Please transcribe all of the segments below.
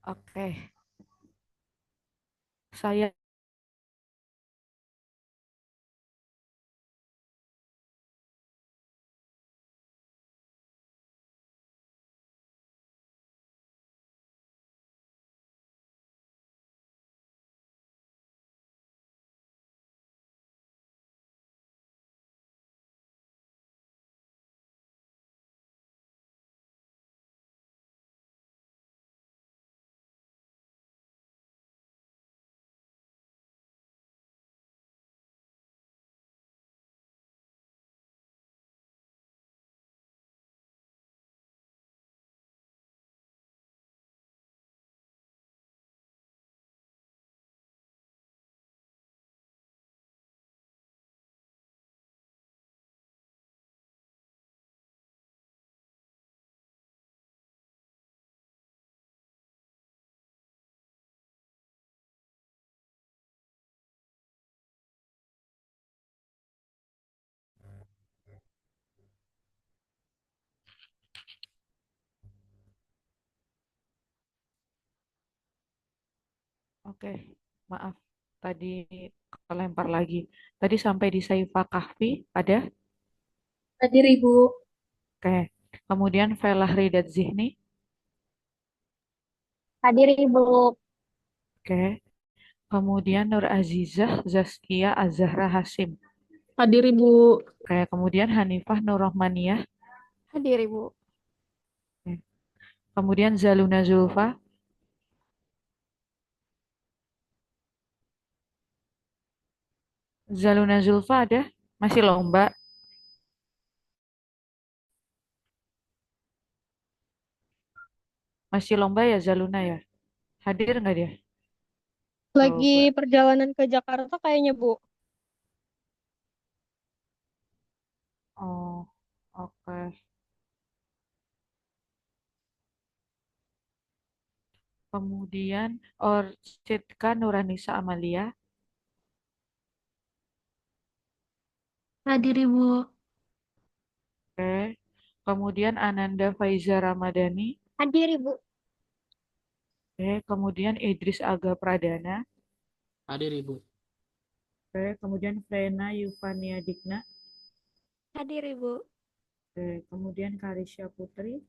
Oke, saya oke, maaf tadi kelempar lagi. Tadi sampai di Saifah Kahfi ada, Hadir Ibu. oke. Kemudian Felah Ridat Zihni, Hadir Ibu. oke. Kemudian Nur Azizah Zaskia Azahra Hasim, Hadir Ibu. oke. Kemudian Hanifah Nur Rohmaniyah, Hadir Ibu. oke. Kemudian Zaluna Zulfa, Zaluna Zulfa ada, masih lomba, masih lomba ya Zaluna ya, hadir nggak dia? Lagi Coba. perjalanan ke Jakarta kayaknya, Bu. Oh, oke. Kemudian Orchidka Nuranisa Amalia. Hadir Ibu. Oke. Kemudian Ananda Faiza Ramadhani. Hadir Ibu. Oke. Kemudian Idris Aga Pradana. Hadir Ibu. Oke. Kemudian Frena Yuvania Dikna. Hadir Ibu. Oke. Kemudian Karisya Putri.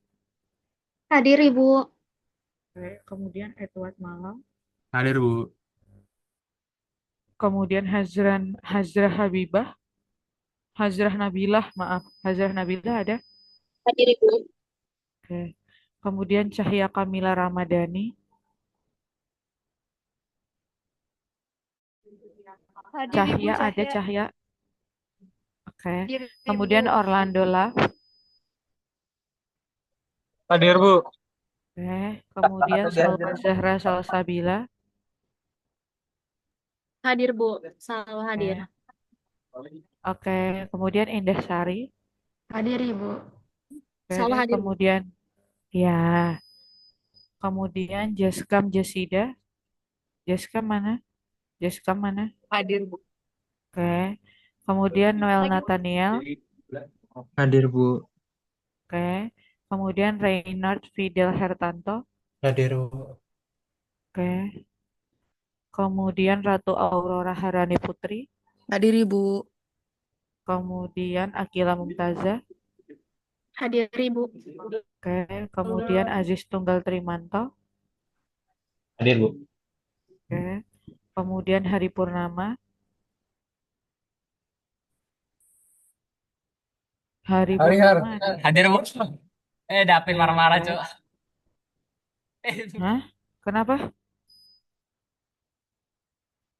Hadir Ibu. Oke. Kemudian Edward Malam. Hadir Bu. Kemudian Hazrah Habibah. Hazrah Nabilah, maaf. Hazrah Nabilah ada. Hadir Ibu. Oke. Kemudian Cahya Kamila Ramadhani. Hadir Ibu Cahya ada Cahya. Cahya. Oke. Hadir Kemudian Ibu. Orlando Love. Hadir Bu. Oke, kemudian Salma Zahra Salsabila. Hadir Bu. Selalu hadir. Oke, oke. Kemudian Indah Sari. Hadir Ibu. Selalu Oke, hadir Bu. kemudian ya, kemudian Jaskam Jasida. Jaskam mana? Jaskam mana? Hadir Bu. Oke. Kemudian Noel Lagi Bu. Nathaniel. Hadir Bu. Oke. Kemudian Reynard Fidel Hertanto. Hadir Bu. Oke. Kemudian Ratu Aurora Harani Putri. Hadir Ibu. Kemudian Akila Mumtazah. Hadir Ibu. Oke. Kemudian Aziz Tunggal Trimanto. Hadir Bu. Oke. Kemudian Hari Purnama. Hari Hari Har. Purnama ada. Hadir Bu. Dapin marah-marah, Oke. Cok. Hah? Kenapa?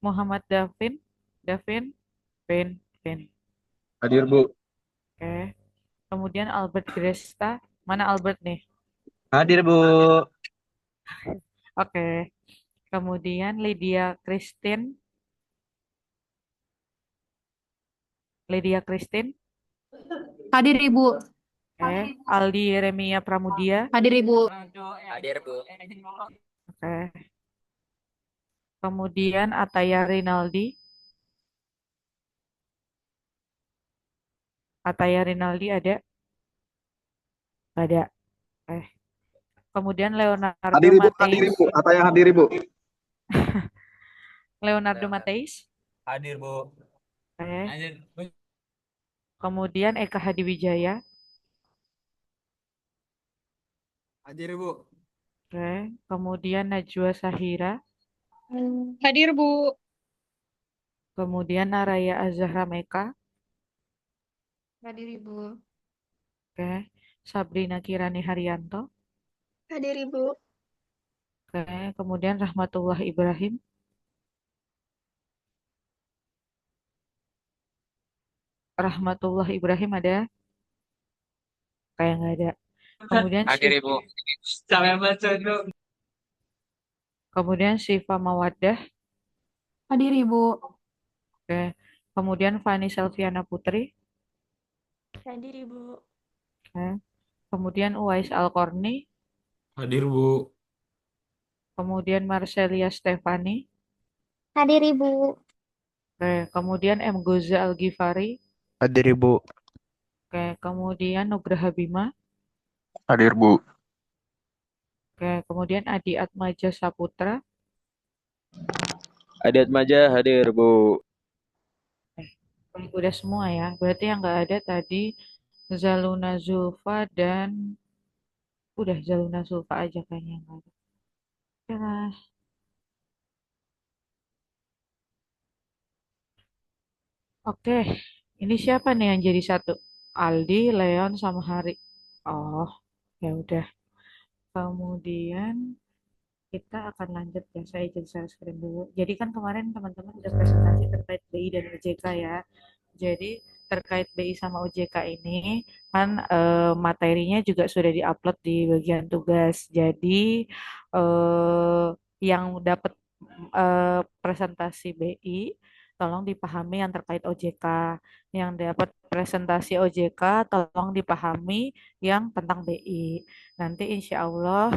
Muhammad Davin? Davin? Vin? Vin. Hadir Bu. Oke. Kemudian Albert Gresta. Mana Albert nih? Hadir Bu. Oke. Kemudian Lydia Christine. Lydia Christine. Hadir Ibu. Oke. Aldi Remia Pramudia. Hadir Ibu. Hadir Bu. Oke. Kemudian Ataya Rinaldi. Ataya Rinaldi ada? Ada. Oke. Kemudian Leonardo Hadir ibu, hadir Mateis. ibu. Atau yang hadir ibu. Leonardo Mateis. Hadir bu. Oke. Hadir. Kemudian Eka Hadiwijaya. Hadir ibu. Oke. Kemudian Najwa Shahira. Hadir, Bu. Kemudian Naraya Azhara Meka. Hadir, Ibu. Oke. Sabrina Kirani Haryanto. Hadir, Ibu. Oke. Kemudian Rahmatullah Ibrahim. Rahmatullah Ibrahim ada? Kayak nggak ada. Kemudian Hadir ibu. Sampai baca dulu. kemudian Syifa Mawaddah. Hadir, Ibu. Oke. Kemudian Fani Selviana Putri. Hadir, Ibu. Oke. Kemudian Uwais Al-Qarni. Hadir bu. Kemudian Marcelia Stefani. Hadir, Ibu. Oke. Kemudian M. Goza Al-Ghifari. Hadir ibu. Oke. Kemudian Nugraha Bima. Hadir bu. Oke. Kemudian Adi Atmaja Saputra. Adat Maja hadir bu. Baik, udah semua ya. Berarti yang nggak ada tadi Zaluna Zulfa dan udah Zaluna Zulfa aja kayaknya yang nggak ada. Ya. Oke, ini siapa nih yang jadi satu? Aldi, Leon, sama Hari. Oh, ya udah. Kemudian kita akan lanjut ya. Saya izin share screen dulu. Jadi kan kemarin teman-teman udah presentasi terkait BI dan OJK ya. Jadi terkait BI sama OJK ini kan materinya juga sudah diupload di bagian tugas. Jadi eh, yang dapat presentasi BI tolong dipahami yang terkait OJK. Yang dapat presentasi OJK tolong dipahami yang tentang BI. Nanti insya Allah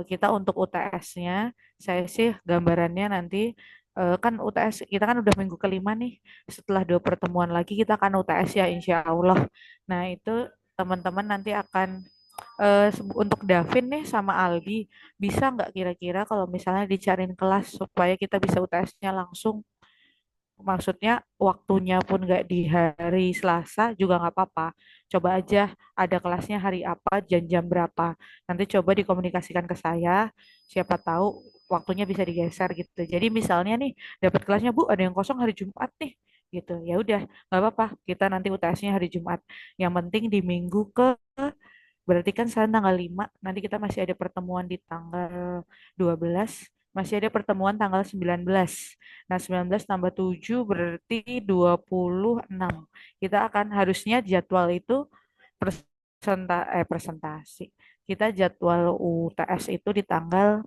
kita untuk UTS-nya, saya sih gambarannya nanti kan UTS kita kan udah minggu kelima nih. Setelah 2 pertemuan lagi kita akan UTS ya insya Allah. Nah itu teman-teman nanti akan untuk Davin nih sama Aldi bisa nggak kira-kira kalau misalnya dicariin kelas supaya kita bisa UTS-nya langsung. Maksudnya waktunya pun nggak di hari Selasa juga nggak apa-apa. Coba aja ada kelasnya hari apa, jam-jam berapa. Nanti coba dikomunikasikan ke saya. Siapa tahu waktunya bisa digeser gitu. Jadi misalnya nih dapat kelasnya Bu ada yang kosong hari Jumat nih gitu. Ya udah nggak apa-apa. Kita nanti UTS-nya hari Jumat. Yang penting di minggu ke berarti kan sekarang tanggal 5, nanti kita masih ada pertemuan di tanggal 12, masih ada pertemuan tanggal 19. Nah, 19 tambah 7 berarti 26. Kita akan harusnya jadwal itu presentasi. Kita jadwal UTS itu di tanggal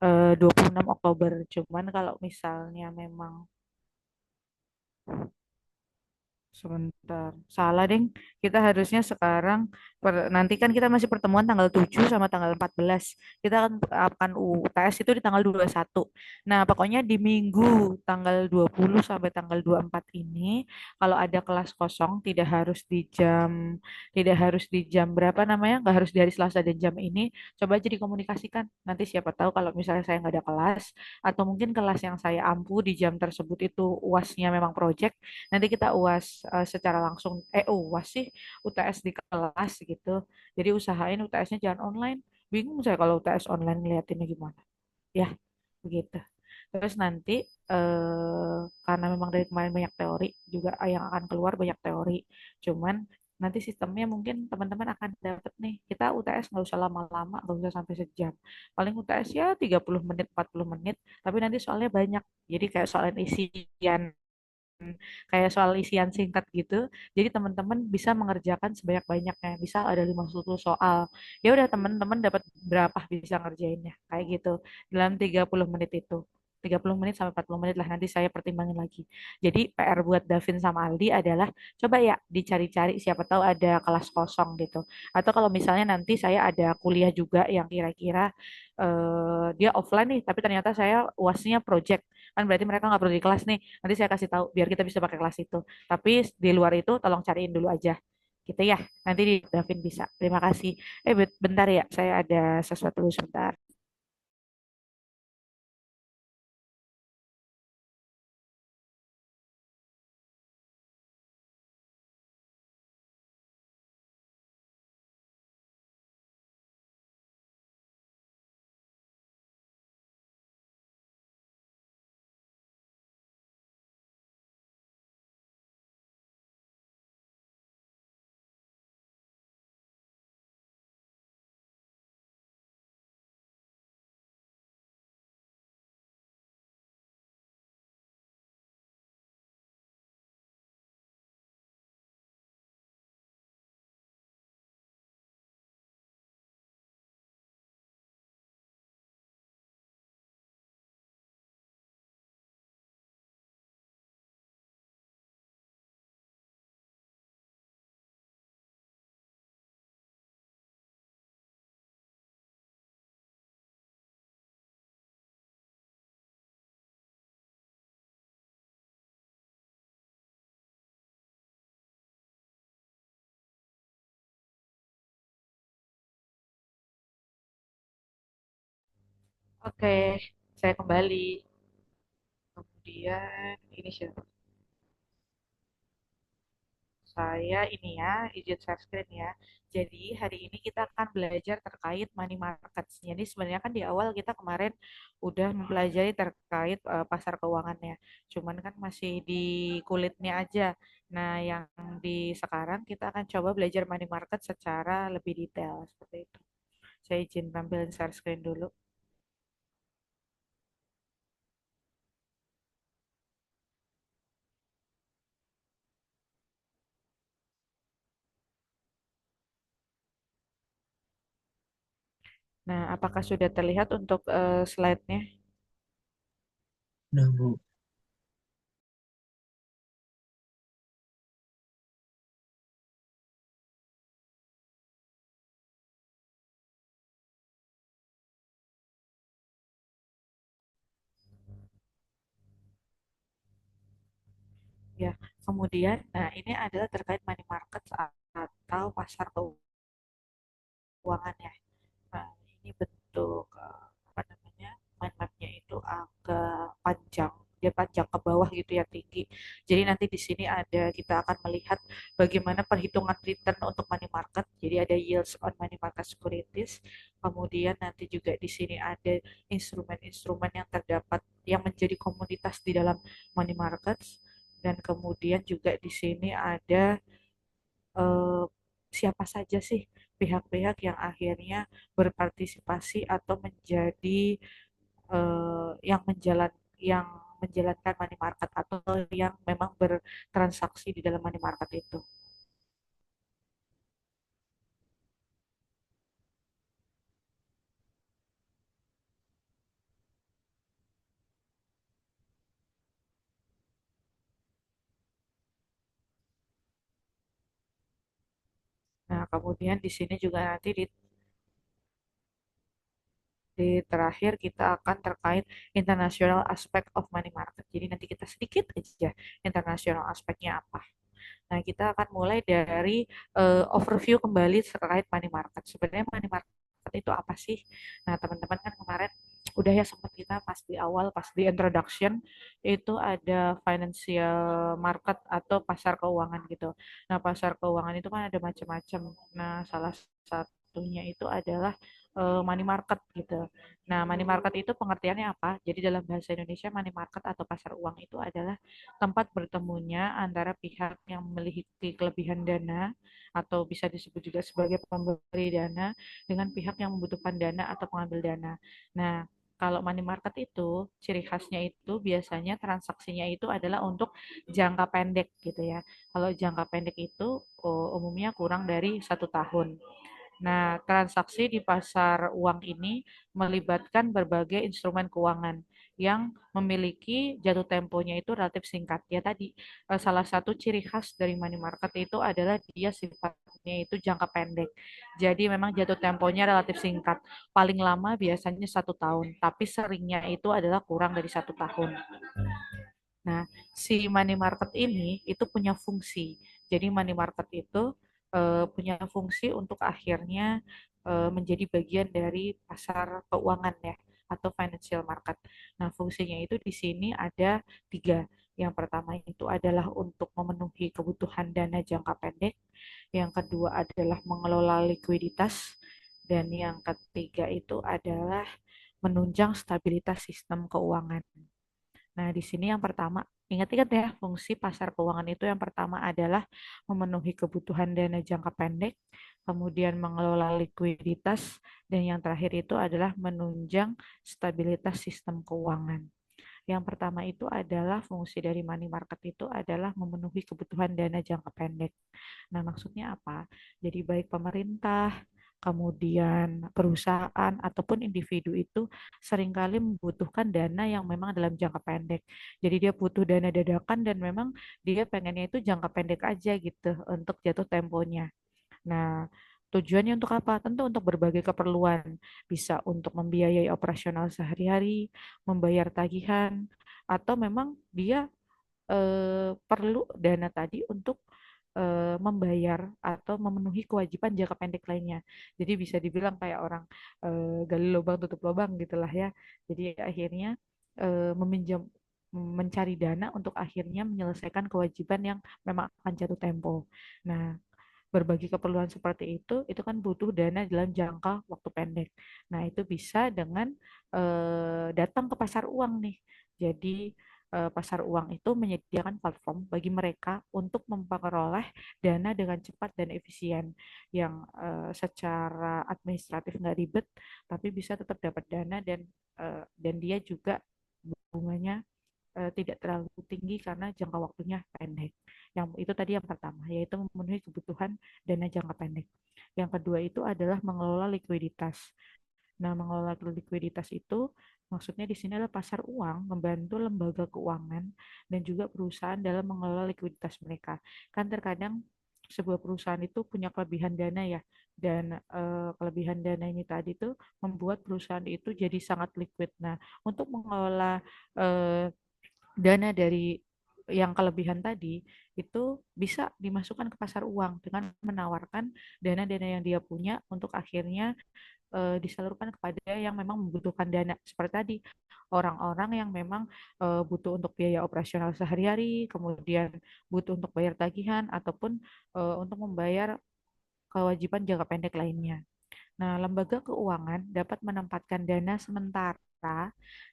26 Oktober. Cuman kalau misalnya memang sebentar. Salah, Ding. Kita harusnya sekarang nanti kan kita masih pertemuan tanggal 7 sama tanggal 14. Kita akan UTS itu di tanggal 21. Nah, pokoknya di minggu tanggal 20 sampai tanggal 24 ini kalau ada kelas kosong tidak harus di jam berapa namanya? Nggak harus di hari Selasa dan jam ini. Coba aja dikomunikasikan. Nanti siapa tahu kalau misalnya saya nggak ada kelas atau mungkin kelas yang saya ampu di jam tersebut itu UASnya memang project. Nanti kita UAS secara langsung, UAS sih, UTS di kelas gitu. Jadi usahain UTS-nya jangan online. Bingung saya kalau UTS online ngeliatinnya gimana. Ya, begitu. Terus nanti karena memang dari kemarin banyak teori juga yang akan keluar banyak teori. Cuman nanti sistemnya mungkin teman-teman akan dapat nih. Kita UTS nggak usah lama-lama, nggak usah sampai sejam. Paling UTS ya 30 menit, 40 menit. Tapi nanti soalnya banyak. Jadi kayak soalan isian kayak soal isian singkat gitu. Jadi teman-teman bisa mengerjakan sebanyak-banyaknya. Bisa ada 50 soal. Ya udah teman-teman dapat berapa bisa ngerjainnya. Kayak gitu. Dalam 30 menit itu. 30 menit sampai 40 menit lah nanti saya pertimbangin lagi. Jadi PR buat Davin sama Aldi adalah coba ya dicari-cari siapa tahu ada kelas kosong gitu. Atau kalau misalnya nanti saya ada kuliah juga yang kira-kira dia offline nih tapi ternyata saya UASnya project kan berarti mereka nggak perlu di kelas nih nanti saya kasih tahu biar kita bisa pakai kelas itu tapi di luar itu tolong cariin dulu aja Gitu ya. Nanti di Davin bisa. Terima kasih. Bentar ya, saya ada sesuatu dulu sebentar. Oke, saya kembali. Kemudian ini siapa? Saya ini ya, izin share screen ya. Jadi hari ini kita akan belajar terkait money market. Jadi sebenarnya kan di awal kita kemarin udah mempelajari terkait pasar keuangannya. Cuman kan masih di kulitnya aja. Nah, yang di sekarang kita akan coba belajar money market secara lebih detail seperti itu. Saya izin tampilin share screen dulu. Nah, apakah sudah terlihat untuk slide-nya? Nah, Bu. Ya, kemudian, nah ini adalah terkait money market atau pasar keuangan ya. Nah, ini bentuk apa namanya mind map-nya itu agak panjang, dia panjang ke bawah gitu ya tinggi. Jadi nanti di sini ada kita akan melihat bagaimana perhitungan return untuk money market. Jadi ada yields on money market securities. Kemudian nanti juga di sini ada instrumen-instrumen yang terdapat yang menjadi komoditas di dalam money markets. Dan kemudian juga di sini ada eh, siapa saja sih pihak-pihak yang akhirnya berpartisipasi atau menjadi yang menjalankan money market atau yang memang bertransaksi di dalam money market itu. Nah, kemudian di sini juga nanti di terakhir kita akan terkait international aspect of money market. Jadi nanti kita sedikit aja international aspeknya apa. Nah, kita akan mulai dari overview kembali terkait money market. Sebenarnya money market itu apa sih? Nah, teman-teman kan kemarin udah ya sempat kita pas di awal, pas di introduction, itu ada financial market atau pasar keuangan gitu. Nah, pasar keuangan itu kan ada macam-macam. Nah, salah satunya itu adalah money market gitu. Nah, money market itu pengertiannya apa? Jadi dalam bahasa Indonesia money market atau pasar uang itu adalah tempat bertemunya antara pihak yang memiliki kelebihan dana atau bisa disebut juga sebagai pemberi dana dengan pihak yang membutuhkan dana atau pengambil dana. Nah, kalau money market itu ciri khasnya itu biasanya transaksinya itu adalah untuk jangka pendek gitu ya. Kalau jangka pendek itu umumnya kurang dari 1 tahun. Nah, transaksi di pasar uang ini melibatkan berbagai instrumen keuangan yang memiliki jatuh temponya itu relatif singkat. Ya tadi, salah satu ciri khas dari money market itu adalah dia sifatnya itu jangka pendek. Jadi memang jatuh temponya relatif singkat. Paling lama biasanya 1 tahun, tapi seringnya itu adalah kurang dari 1 tahun. Nah, si money market ini itu punya fungsi. Jadi money market itu punya fungsi untuk akhirnya menjadi bagian dari pasar keuangan ya atau financial market. Nah, fungsinya itu di sini ada tiga. Yang pertama itu adalah untuk memenuhi kebutuhan dana jangka pendek, yang kedua adalah mengelola likuiditas, dan yang ketiga itu adalah menunjang stabilitas sistem keuangan. Nah, di sini yang pertama, ingat-ingat ya, fungsi pasar keuangan itu yang pertama adalah memenuhi kebutuhan dana jangka pendek, kemudian mengelola likuiditas, dan yang terakhir itu adalah menunjang stabilitas sistem keuangan. Yang pertama itu adalah fungsi dari money market itu adalah memenuhi kebutuhan dana jangka pendek. Nah, maksudnya apa? Jadi baik pemerintah, kemudian perusahaan ataupun individu itu seringkali membutuhkan dana yang memang dalam jangka pendek. Jadi dia butuh dana dadakan dan memang dia pengennya itu jangka pendek aja gitu untuk jatuh temponya. Nah, tujuannya untuk apa? Tentu untuk berbagai keperluan. Bisa untuk membiayai operasional sehari-hari, membayar tagihan, atau memang dia perlu dana tadi untuk membayar atau memenuhi kewajiban jangka pendek lainnya. Jadi bisa dibilang kayak orang gali lubang tutup lubang gitulah ya. Jadi akhirnya meminjam mencari dana untuk akhirnya menyelesaikan kewajiban yang memang akan jatuh tempo. Nah, berbagi keperluan seperti itu kan butuh dana dalam jangka waktu pendek. Nah, itu bisa dengan datang ke pasar uang nih. Jadi pasar uang itu menyediakan platform bagi mereka untuk memperoleh dana dengan cepat dan efisien yang secara administratif nggak ribet, tapi bisa tetap dapat dana dan dia juga bunganya tidak terlalu tinggi karena jangka waktunya pendek. Yang itu tadi yang pertama, yaitu memenuhi kebutuhan dana jangka pendek. Yang kedua itu adalah mengelola likuiditas. Nah, mengelola likuiditas itu maksudnya di sini adalah pasar uang membantu lembaga keuangan dan juga perusahaan dalam mengelola likuiditas mereka. Kan terkadang sebuah perusahaan itu punya kelebihan dana ya, dan kelebihan dana ini tadi tuh membuat perusahaan itu jadi sangat liquid. Nah, untuk mengelola eh, dana dari yang kelebihan tadi itu bisa dimasukkan ke pasar uang dengan menawarkan dana-dana yang dia punya untuk akhirnya disalurkan kepada yang memang membutuhkan dana seperti tadi orang-orang yang memang butuh untuk biaya operasional sehari-hari, kemudian butuh untuk bayar tagihan ataupun untuk membayar kewajiban jangka pendek lainnya. Nah, lembaga keuangan dapat menempatkan dana sementara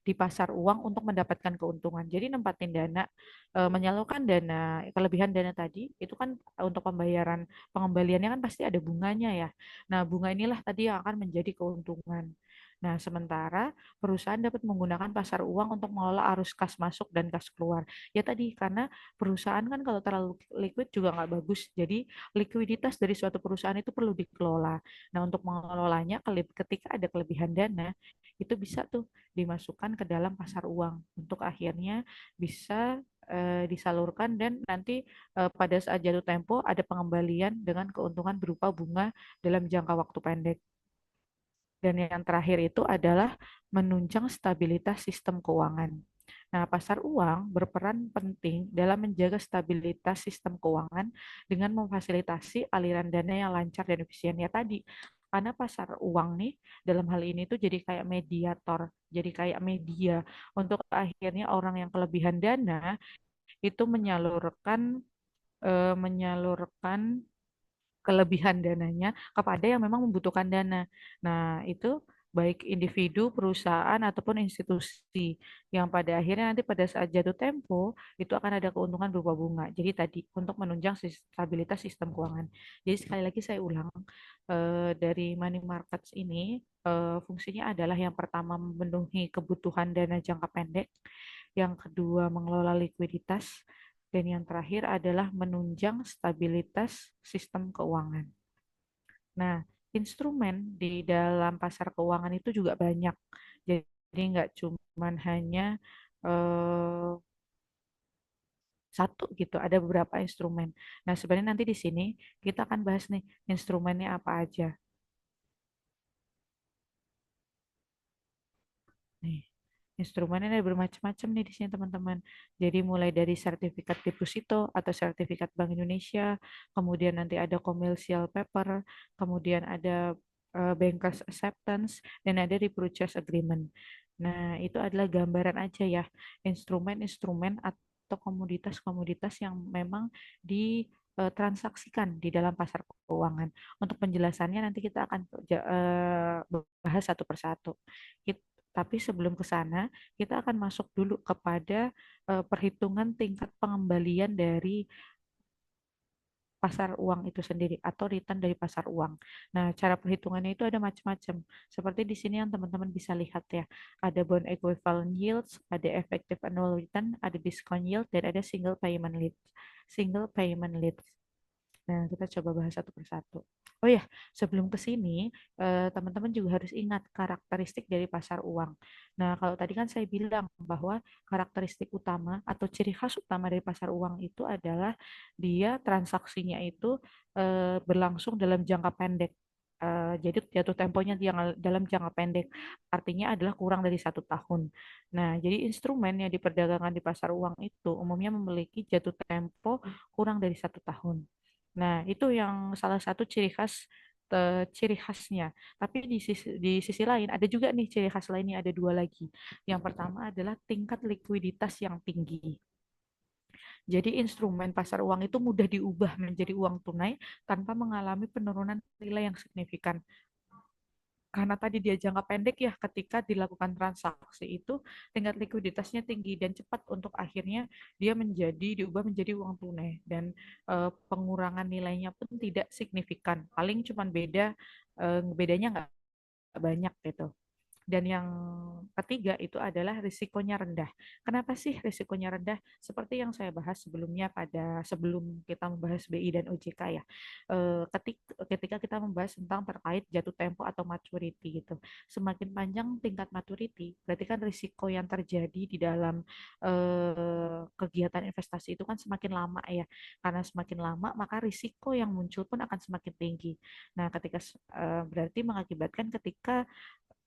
di pasar uang untuk mendapatkan keuntungan. Jadi nempatin dana, menyalurkan dana, kelebihan dana tadi, itu kan untuk pembayaran pengembaliannya kan pasti ada bunganya ya. Nah, bunga inilah tadi yang akan menjadi keuntungan. Nah, sementara perusahaan dapat menggunakan pasar uang untuk mengelola arus kas masuk dan kas keluar. Ya tadi, karena perusahaan kan kalau terlalu liquid juga nggak bagus. Jadi likuiditas dari suatu perusahaan itu perlu dikelola. Nah, untuk mengelolanya, ketika ada kelebihan dana, itu bisa tuh dimasukkan ke dalam pasar uang untuk akhirnya bisa disalurkan dan nanti pada saat jatuh tempo ada pengembalian dengan keuntungan berupa bunga dalam jangka waktu pendek. Dan yang terakhir itu adalah menunjang stabilitas sistem keuangan. Nah, pasar uang berperan penting dalam menjaga stabilitas sistem keuangan dengan memfasilitasi aliran dana yang lancar dan efisien ya tadi. Karena pasar uang nih dalam hal ini tuh jadi kayak mediator, jadi kayak media untuk akhirnya orang yang kelebihan dana itu menyalurkan kelebihan dananya kepada yang memang membutuhkan dana. Nah, itu baik individu, perusahaan, ataupun institusi yang pada akhirnya nanti pada saat jatuh tempo itu akan ada keuntungan berupa bunga. Jadi tadi untuk menunjang stabilitas sistem keuangan. Jadi sekali lagi saya ulang, dari money markets ini fungsinya adalah yang pertama memenuhi kebutuhan dana jangka pendek, yang kedua mengelola likuiditas, dan yang terakhir adalah menunjang stabilitas sistem keuangan. Nah, instrumen di dalam pasar keuangan itu juga banyak. Jadi nggak cuma hanya eh, satu gitu, ada beberapa instrumen. Nah, sebenarnya nanti di sini kita akan bahas nih instrumennya apa aja. Nih. Instrumennya ada bermacam-macam nih di sini teman-teman. Jadi mulai dari sertifikat deposito atau sertifikat Bank Indonesia, kemudian nanti ada commercial paper, kemudian ada bankers acceptance, dan ada repurchase agreement. Nah, itu adalah gambaran aja ya, instrumen-instrumen atau komoditas-komoditas yang memang ditransaksikan di dalam pasar keuangan. Untuk penjelasannya nanti kita akan bahas satu persatu. Tapi sebelum ke sana, kita akan masuk dulu kepada perhitungan tingkat pengembalian dari pasar uang itu sendiri atau return dari pasar uang. Nah, cara perhitungannya itu ada macam-macam. Seperti di sini yang teman-teman bisa lihat ya. Ada bond equivalent yields, ada effective annual return, ada discount yield, dan ada single payment lead. Single payment lead. Nah, kita coba bahas satu persatu. Oh ya, sebelum ke sini, teman-teman juga harus ingat karakteristik dari pasar uang. Nah, kalau tadi kan saya bilang bahwa karakteristik utama atau ciri khas utama dari pasar uang itu adalah dia transaksinya itu berlangsung dalam jangka pendek. Jadi jatuh temponya yang dalam jangka pendek, artinya adalah kurang dari 1 tahun. Nah, jadi instrumen yang diperdagangkan di pasar uang itu umumnya memiliki jatuh tempo kurang dari 1 tahun. Nah, itu yang salah satu ciri khasnya. Tapi di sisi lain ada juga nih ciri khas lainnya, ada dua lagi. Yang pertama adalah tingkat likuiditas yang tinggi. Jadi instrumen pasar uang itu mudah diubah menjadi uang tunai tanpa mengalami penurunan nilai yang signifikan. Karena tadi dia jangka pendek ya, ketika dilakukan transaksi itu tingkat likuiditasnya tinggi dan cepat untuk akhirnya dia diubah menjadi uang tunai, dan pengurangan nilainya pun tidak signifikan, paling cuman bedanya nggak banyak gitu. Dan yang ketiga itu adalah risikonya rendah. Kenapa sih risikonya rendah? Seperti yang saya bahas sebelumnya sebelum kita membahas BI dan OJK ya. Ketika kita membahas tentang terkait jatuh tempo atau maturity gitu. Semakin panjang tingkat maturity, berarti kan risiko yang terjadi di dalam kegiatan investasi itu kan semakin lama ya. Karena semakin lama maka risiko yang muncul pun akan semakin tinggi. Nah, berarti mengakibatkan ketika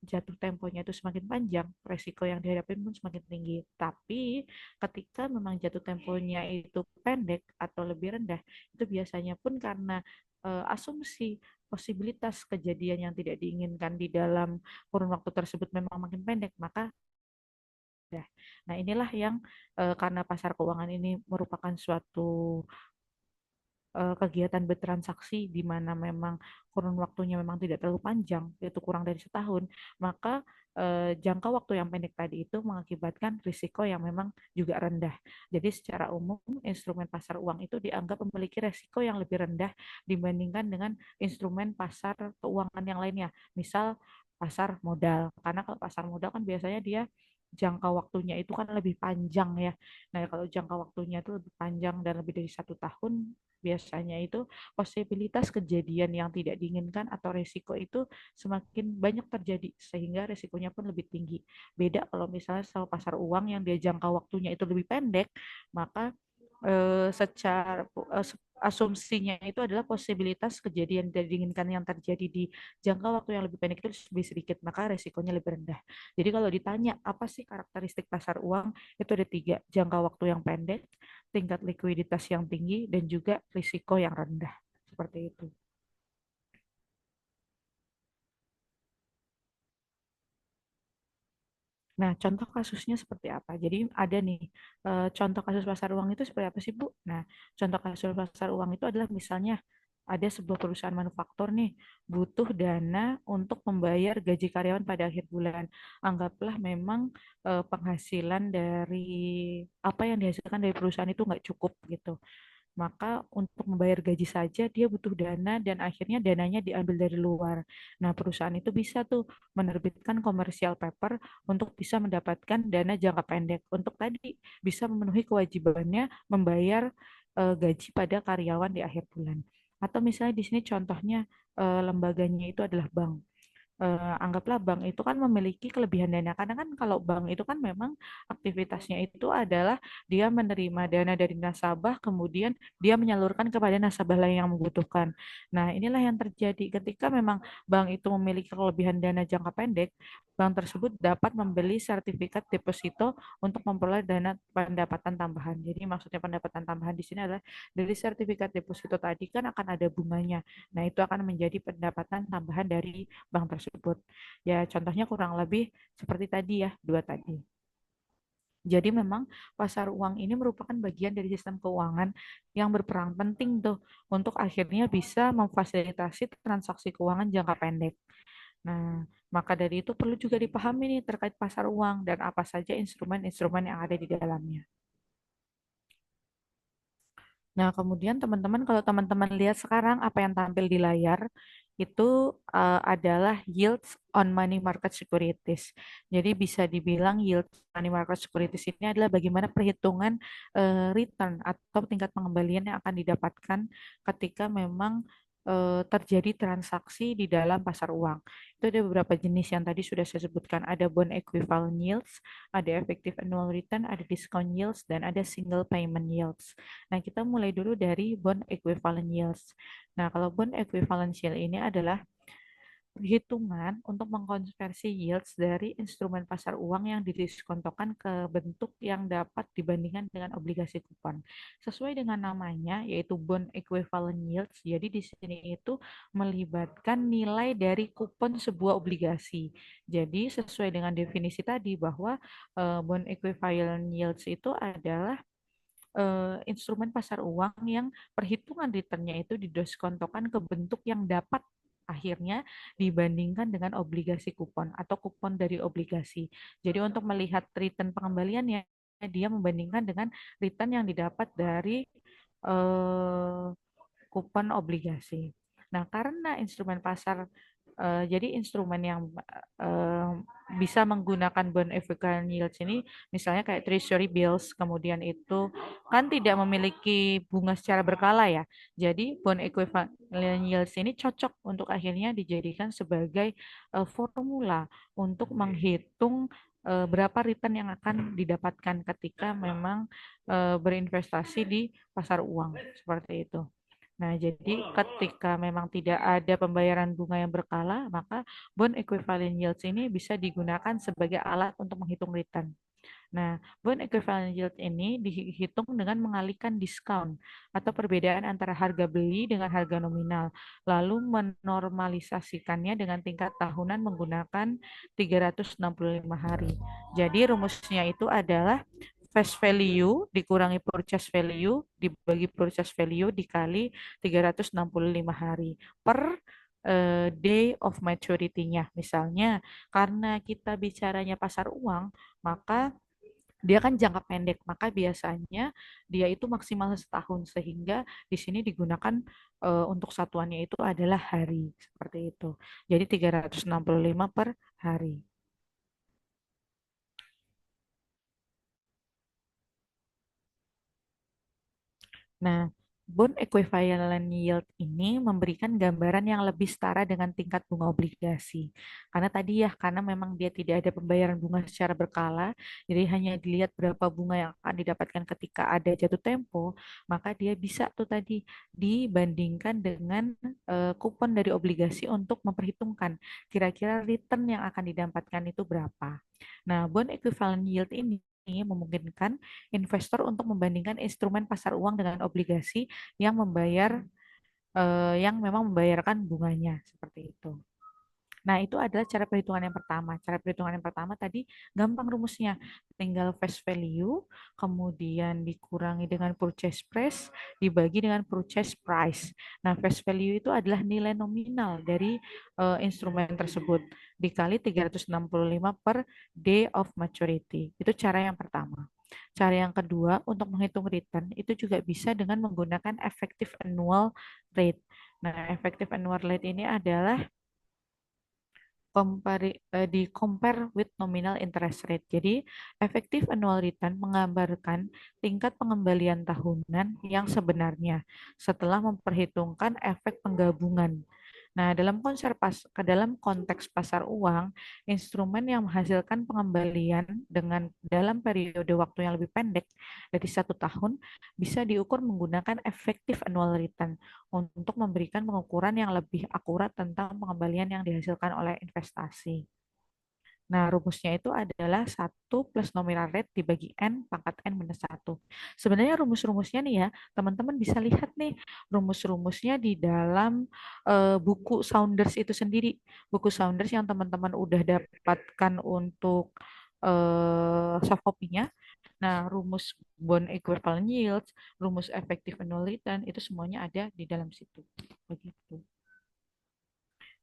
jatuh temponya itu semakin panjang, resiko yang dihadapi pun semakin tinggi. Tapi ketika memang jatuh temponya itu pendek atau lebih rendah, itu biasanya pun karena asumsi posibilitas kejadian yang tidak diinginkan di dalam kurun waktu tersebut memang makin pendek, maka ya. Nah, inilah yang karena pasar keuangan ini merupakan suatu kegiatan bertransaksi di mana memang kurun waktunya memang tidak terlalu panjang, yaitu kurang dari 1 tahun, maka jangka waktu yang pendek tadi itu mengakibatkan risiko yang memang juga rendah. Jadi secara umum instrumen pasar uang itu dianggap memiliki risiko yang lebih rendah dibandingkan dengan instrumen pasar keuangan yang lainnya. Misal pasar modal, karena kalau pasar modal kan biasanya dia jangka waktunya itu kan lebih panjang ya. Nah, kalau jangka waktunya itu lebih panjang dan lebih dari 1 tahun, biasanya itu posibilitas kejadian yang tidak diinginkan atau resiko itu semakin banyak terjadi sehingga resikonya pun lebih tinggi. Beda kalau misalnya sama pasar uang yang dia jangka waktunya itu lebih pendek, maka secara asumsinya itu adalah posibilitas kejadian tidak diinginkan yang terjadi di jangka waktu yang lebih pendek itu lebih sedikit, maka resikonya lebih rendah. Jadi kalau ditanya apa sih karakteristik pasar uang, itu ada tiga: jangka waktu yang pendek, tingkat likuiditas yang tinggi, dan juga risiko yang rendah. Seperti itu. Nah, contoh kasusnya seperti apa? Jadi ada nih, contoh kasus pasar uang itu seperti apa sih, Bu? Nah, contoh kasus pasar uang itu adalah misalnya ada sebuah perusahaan manufaktur nih butuh dana untuk membayar gaji karyawan pada akhir bulan. Anggaplah memang penghasilan dari apa yang dihasilkan dari perusahaan itu nggak cukup gitu. Maka untuk membayar gaji saja dia butuh dana dan akhirnya dananya diambil dari luar. Nah, perusahaan itu bisa tuh menerbitkan commercial paper untuk bisa mendapatkan dana jangka pendek untuk tadi bisa memenuhi kewajibannya membayar gaji pada karyawan di akhir bulan. Atau misalnya di sini contohnya lembaganya itu adalah bank. Anggaplah bank itu kan memiliki kelebihan dana. Karena kan kalau bank itu kan memang aktivitasnya itu adalah dia menerima dana dari nasabah, kemudian dia menyalurkan kepada nasabah lain yang membutuhkan. Nah, inilah yang terjadi ketika memang bank itu memiliki kelebihan dana jangka pendek, bank tersebut dapat membeli sertifikat deposito untuk memperoleh dana pendapatan tambahan. Jadi maksudnya pendapatan tambahan di sini adalah dari sertifikat deposito tadi kan akan ada bunganya. Nah, itu akan menjadi pendapatan tambahan dari bank tersebut. Ya, contohnya kurang lebih seperti tadi ya, dua tadi. Jadi memang pasar uang ini merupakan bagian dari sistem keuangan yang berperan penting tuh untuk akhirnya bisa memfasilitasi transaksi keuangan jangka pendek. Nah, maka dari itu perlu juga dipahami nih terkait pasar uang dan apa saja instrumen-instrumen yang ada di dalamnya. Nah, kemudian teman-teman, kalau teman-teman lihat sekarang apa yang tampil di layar, itu adalah yields on money market securities. Jadi bisa dibilang yield money market securities ini adalah bagaimana perhitungan return atau tingkat pengembalian yang akan didapatkan ketika memang terjadi transaksi di dalam pasar uang. Itu ada beberapa jenis yang tadi sudah saya sebutkan. Ada bond equivalent yields, ada effective annual return, ada discount yields, dan ada single payment yields. Nah, kita mulai dulu dari bond equivalent yields. Nah, kalau bond equivalent yield ini adalah perhitungan untuk mengkonversi yields dari instrumen pasar uang yang didiskontokan ke bentuk yang dapat dibandingkan dengan obligasi kupon. Sesuai dengan namanya, yaitu bond equivalent yields, jadi di sini itu melibatkan nilai dari kupon sebuah obligasi. Jadi sesuai dengan definisi tadi bahwa bond equivalent yields itu adalah instrumen pasar uang yang perhitungan returnnya itu didiskontokan ke bentuk yang dapat akhirnya dibandingkan dengan obligasi kupon atau kupon dari obligasi. Jadi untuk melihat return pengembaliannya, dia membandingkan dengan return yang didapat dari eh, kupon obligasi. Nah, karena instrumen pasar jadi instrumen yang eh, bisa menggunakan bond equivalent yields ini misalnya kayak treasury bills, kemudian itu kan tidak memiliki bunga secara berkala ya. Jadi bond equivalent yields ini cocok untuk akhirnya dijadikan sebagai formula untuk menghitung berapa return yang akan didapatkan ketika memang berinvestasi di pasar uang seperti itu. Nah, jadi ketika memang tidak ada pembayaran bunga yang berkala, maka bond equivalent yields ini bisa digunakan sebagai alat untuk menghitung return. Nah, bond equivalent yield ini dihitung dengan mengalihkan diskon atau perbedaan antara harga beli dengan harga nominal, lalu menormalisasikannya dengan tingkat tahunan menggunakan 365 hari. Jadi rumusnya itu adalah face value dikurangi purchase value dibagi purchase value dikali 365 hari per day of maturity-nya. Misalnya, karena kita bicaranya pasar uang, maka dia kan jangka pendek, maka biasanya dia itu maksimal setahun sehingga di sini digunakan untuk satuannya itu adalah hari seperti itu. Jadi 365 per hari. Nah, bond equivalent yield ini memberikan gambaran yang lebih setara dengan tingkat bunga obligasi. Karena tadi ya, karena memang dia tidak ada pembayaran bunga secara berkala, jadi hanya dilihat berapa bunga yang akan didapatkan ketika ada jatuh tempo, maka dia bisa tuh tadi dibandingkan dengan kupon dari obligasi untuk memperhitungkan kira-kira return yang akan didapatkan itu berapa. Nah, bond equivalent yield ini memungkinkan investor untuk membandingkan instrumen pasar uang dengan obligasi yang membayar yang memang membayarkan bunganya seperti itu. Nah, itu adalah cara perhitungan yang pertama. Cara perhitungan yang pertama tadi gampang rumusnya. Tinggal face value, kemudian dikurangi dengan purchase price, dibagi dengan purchase price. Nah, face value itu adalah nilai nominal dari instrumen tersebut dikali 365 per day of maturity. Itu cara yang pertama. Cara yang kedua untuk menghitung return itu juga bisa dengan menggunakan effective annual rate. Nah, effective annual rate ini adalah di compare with nominal interest rate. Jadi, efektif annual return menggambarkan tingkat pengembalian tahunan yang sebenarnya setelah memperhitungkan efek penggabungan. Nah, dalam konteks pasar uang, instrumen yang menghasilkan pengembalian dalam periode waktu yang lebih pendek dari 1 tahun bisa diukur menggunakan efektif annual return untuk memberikan pengukuran yang lebih akurat tentang pengembalian yang dihasilkan oleh investasi. Nah, rumusnya itu adalah 1 plus nominal rate dibagi N pangkat N minus 1. Sebenarnya rumus-rumusnya nih ya, teman-teman bisa lihat nih rumus-rumusnya di dalam buku Saunders itu sendiri. Buku Saunders yang teman-teman udah dapatkan untuk soft copy-nya. Nah, rumus bond equivalent yields, rumus effective annual return, itu semuanya ada di dalam situ. Begitu.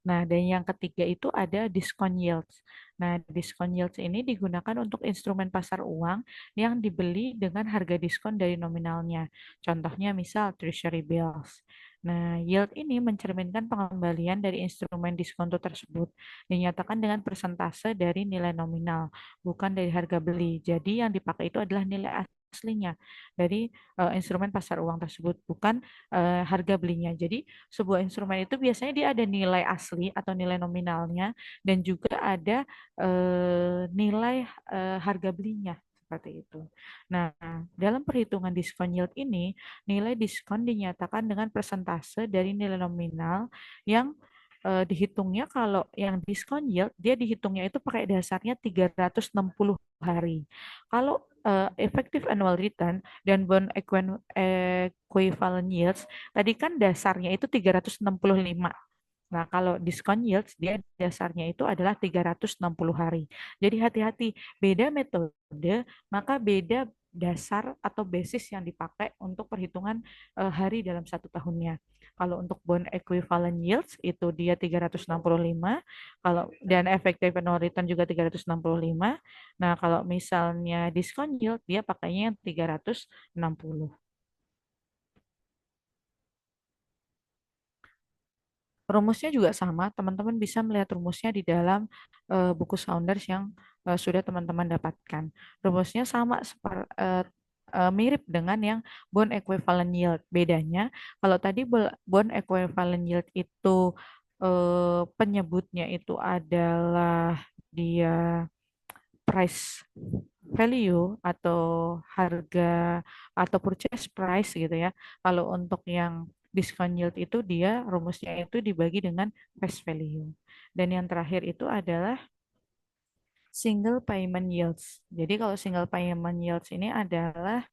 Nah, dan yang ketiga itu ada discount yields. Nah, discount yields ini digunakan untuk instrumen pasar uang yang dibeli dengan harga diskon dari nominalnya. Contohnya misal treasury bills. Nah, yield ini mencerminkan pengembalian dari instrumen diskonto tersebut dinyatakan dengan persentase dari nilai nominal, bukan dari harga beli. Jadi yang dipakai itu adalah nilai aslinya dari instrumen pasar uang tersebut, bukan harga belinya. Jadi sebuah instrumen itu biasanya dia ada nilai asli atau nilai nominalnya dan juga ada nilai harga belinya seperti itu. Nah, dalam perhitungan diskon yield ini, nilai diskon dinyatakan dengan persentase dari nilai nominal yang dihitungnya kalau yang diskon yield dia dihitungnya itu pakai dasarnya 360 hari. Kalau effective annual return dan bond equivalent yields tadi kan dasarnya itu 365. Nah, kalau diskon yields dia dasarnya itu adalah 360 hari. Jadi hati-hati, beda metode, maka beda dasar atau basis yang dipakai untuk perhitungan hari dalam 1 tahunnya. Kalau untuk bond equivalent yields itu dia 365, kalau dan effective annual return juga 365. Nah, kalau misalnya diskon yield dia pakainya yang 360. Rumusnya juga sama, teman-teman bisa melihat rumusnya di dalam buku Saunders yang sudah teman-teman dapatkan. Rumusnya sama mirip dengan yang bond equivalent yield. Bedanya, kalau tadi bond equivalent yield itu penyebutnya itu adalah dia price value atau harga atau purchase price gitu ya. Kalau untuk yang discount yield itu dia rumusnya itu dibagi dengan face value. Dan yang terakhir itu adalah single payment yields. Jadi kalau single payment yields ini adalah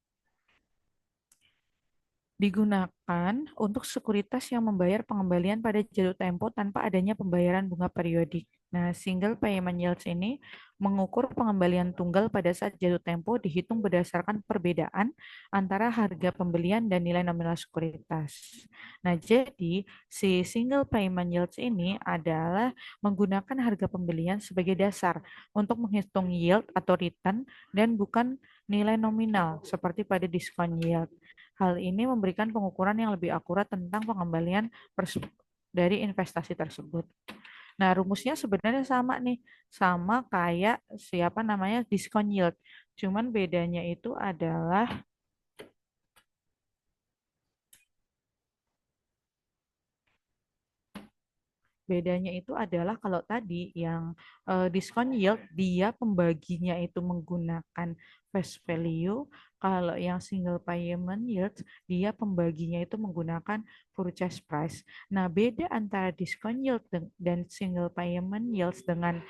digunakan untuk sekuritas yang membayar pengembalian pada jatuh tempo tanpa adanya pembayaran bunga periodik. Nah, single payment yields ini mengukur pengembalian tunggal pada saat jatuh tempo dihitung berdasarkan perbedaan antara harga pembelian dan nilai nominal sekuritas. Nah, jadi si single payment yields ini adalah menggunakan harga pembelian sebagai dasar untuk menghitung yield atau return dan bukan nilai nominal seperti pada discount yield. Hal ini memberikan pengukuran yang lebih akurat tentang pengembalian dari investasi tersebut. Nah, rumusnya sebenarnya sama nih, sama kayak siapa namanya discount yield. Cuman bedanya itu adalah Bedanya itu adalah kalau tadi yang diskon yield dia pembaginya itu menggunakan face value, kalau yang single payment yield dia pembaginya itu menggunakan purchase price. Nah, beda antara diskon yield dan single payment yields dengan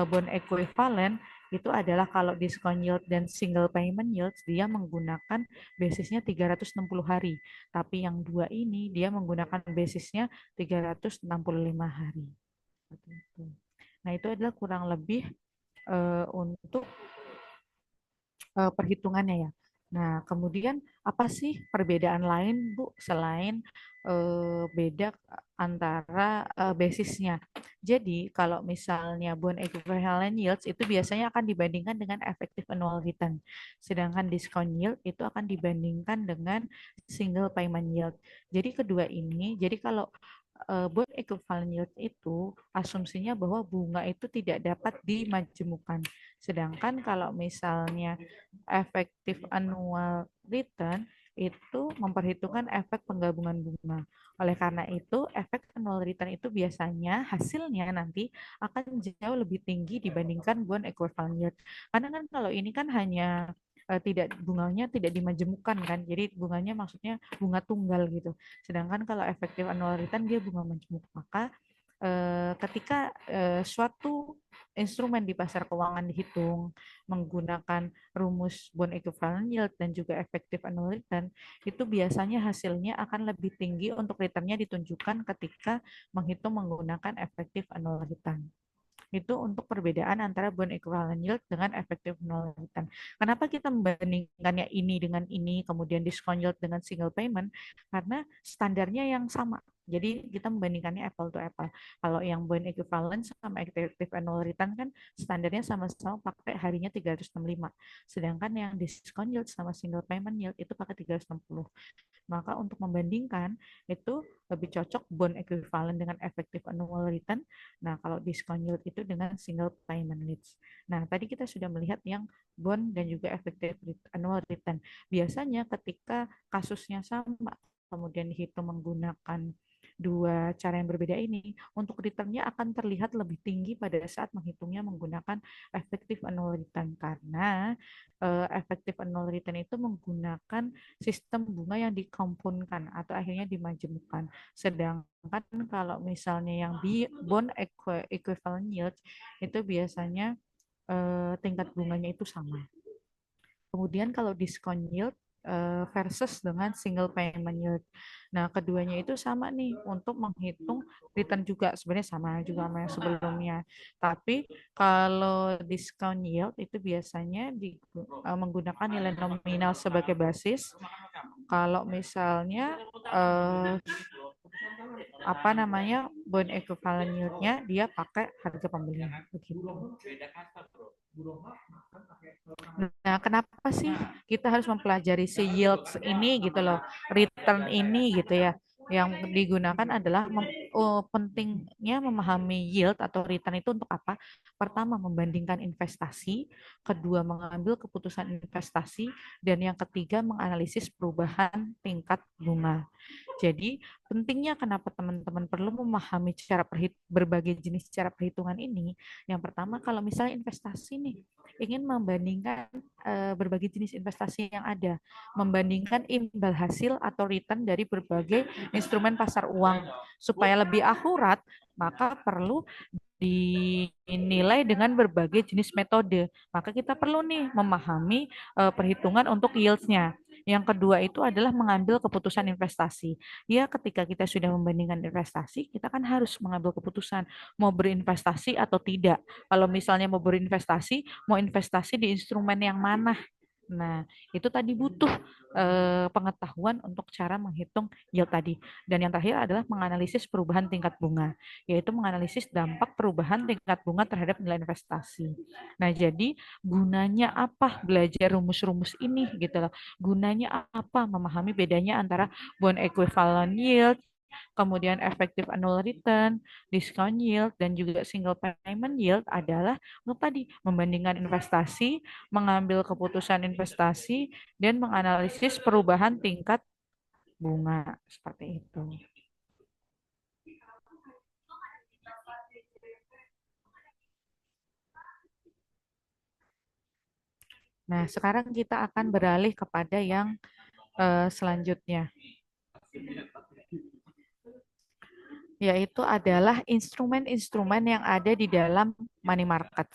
bond equivalent itu adalah kalau diskon yield dan single payment yields dia menggunakan basisnya 360 hari. Tapi yang dua ini dia menggunakan basisnya 365 hari. Nah, itu adalah kurang lebih untuk perhitungannya ya. Nah, kemudian apa sih perbedaan lain, Bu, selain beda antara basisnya? Jadi, kalau misalnya bond equivalent yields itu biasanya akan dibandingkan dengan effective annual return. Sedangkan discount yield itu akan dibandingkan dengan single payment yield. Jadi kedua ini, jadi kalau bond equivalent yield itu asumsinya bahwa bunga itu tidak dapat dimajemukkan. Sedangkan kalau misalnya effective annual return itu memperhitungkan efek penggabungan bunga. Oleh karena itu, efek annual return itu biasanya hasilnya nanti akan jauh lebih tinggi dibandingkan bond equivalent yield. Karena kan kalau ini kan hanya tidak bunganya tidak dimajemukkan kan. Jadi bunganya maksudnya bunga tunggal gitu. Sedangkan kalau efektif annual return dia bunga majemuk. Maka ketika suatu instrumen di pasar keuangan dihitung menggunakan rumus bond equivalent yield dan juga efektif annual return, itu biasanya hasilnya akan lebih tinggi untuk returnnya ditunjukkan ketika menghitung menggunakan efektif annual return. Itu untuk perbedaan antara bond equivalent yield dengan effective annual return. Kenapa kita membandingkannya ini dengan ini, kemudian discount yield dengan single payment? Karena standarnya yang sama. Jadi kita membandingkannya apple to apple. Kalau yang bond equivalent sama effective annual return kan standarnya sama-sama pakai harinya 365. Sedangkan yang discount yield sama single payment yield itu pakai 360. Maka untuk membandingkan itu lebih cocok bond equivalent dengan effective annual return. Nah, kalau discount yield itu dengan single payment yields. Nah, tadi kita sudah melihat yang bond dan juga effective annual return. Biasanya ketika kasusnya sama, kemudian dihitung menggunakan dua cara yang berbeda ini, untuk returnnya akan terlihat lebih tinggi pada saat menghitungnya menggunakan effective annual return karena effective annual return itu menggunakan sistem bunga yang dikompunkan atau akhirnya dimajemukkan. Sedangkan kalau misalnya yang bond equivalent yield itu biasanya tingkat bunganya itu sama. Kemudian kalau discount yield versus dengan single payment yield. Nah, keduanya itu sama nih untuk menghitung return juga sebenarnya sama juga sama yang sebelumnya. Tapi kalau discount yield itu biasanya menggunakan nilai nominal sebagai basis. Kalau misalnya apa namanya bond equivalent yield-nya dia pakai harga pembelian begitu. Nah, kenapa sih kita harus mempelajari si yields ini gitu loh, return ini gitu ya. Yang digunakan adalah pentingnya memahami yield atau return itu untuk apa? Pertama, membandingkan investasi, kedua, mengambil keputusan investasi, dan yang ketiga, menganalisis perubahan tingkat bunga. Jadi, pentingnya kenapa teman-teman perlu memahami berbagai jenis cara perhitungan ini. Yang pertama, kalau misalnya investasi nih, ingin membandingkan berbagai jenis investasi yang ada, membandingkan imbal hasil atau return dari berbagai instrumen pasar uang. Supaya lebih akurat, maka perlu dinilai dengan berbagai jenis metode. Maka kita perlu nih memahami perhitungan untuk yields-nya. Yang kedua itu adalah mengambil keputusan investasi. Ya, ketika kita sudah membandingkan investasi, kita kan harus mengambil keputusan mau berinvestasi atau tidak. Kalau misalnya mau berinvestasi, mau investasi di instrumen yang mana? Nah, itu tadi butuh pengetahuan untuk cara menghitung yield tadi. Dan yang terakhir adalah menganalisis perubahan tingkat bunga, yaitu menganalisis dampak perubahan tingkat bunga terhadap nilai investasi. Nah, jadi gunanya apa belajar rumus-rumus ini gitu loh. Gunanya apa memahami bedanya antara bond equivalent yield, kemudian effective annual return, discount yield, dan juga single payment yield adalah untuk tadi membandingkan investasi, mengambil keputusan investasi, dan menganalisis perubahan tingkat bunga seperti itu. Nah, sekarang kita akan beralih kepada yang selanjutnya, yaitu adalah instrumen-instrumen yang ada di dalam money market.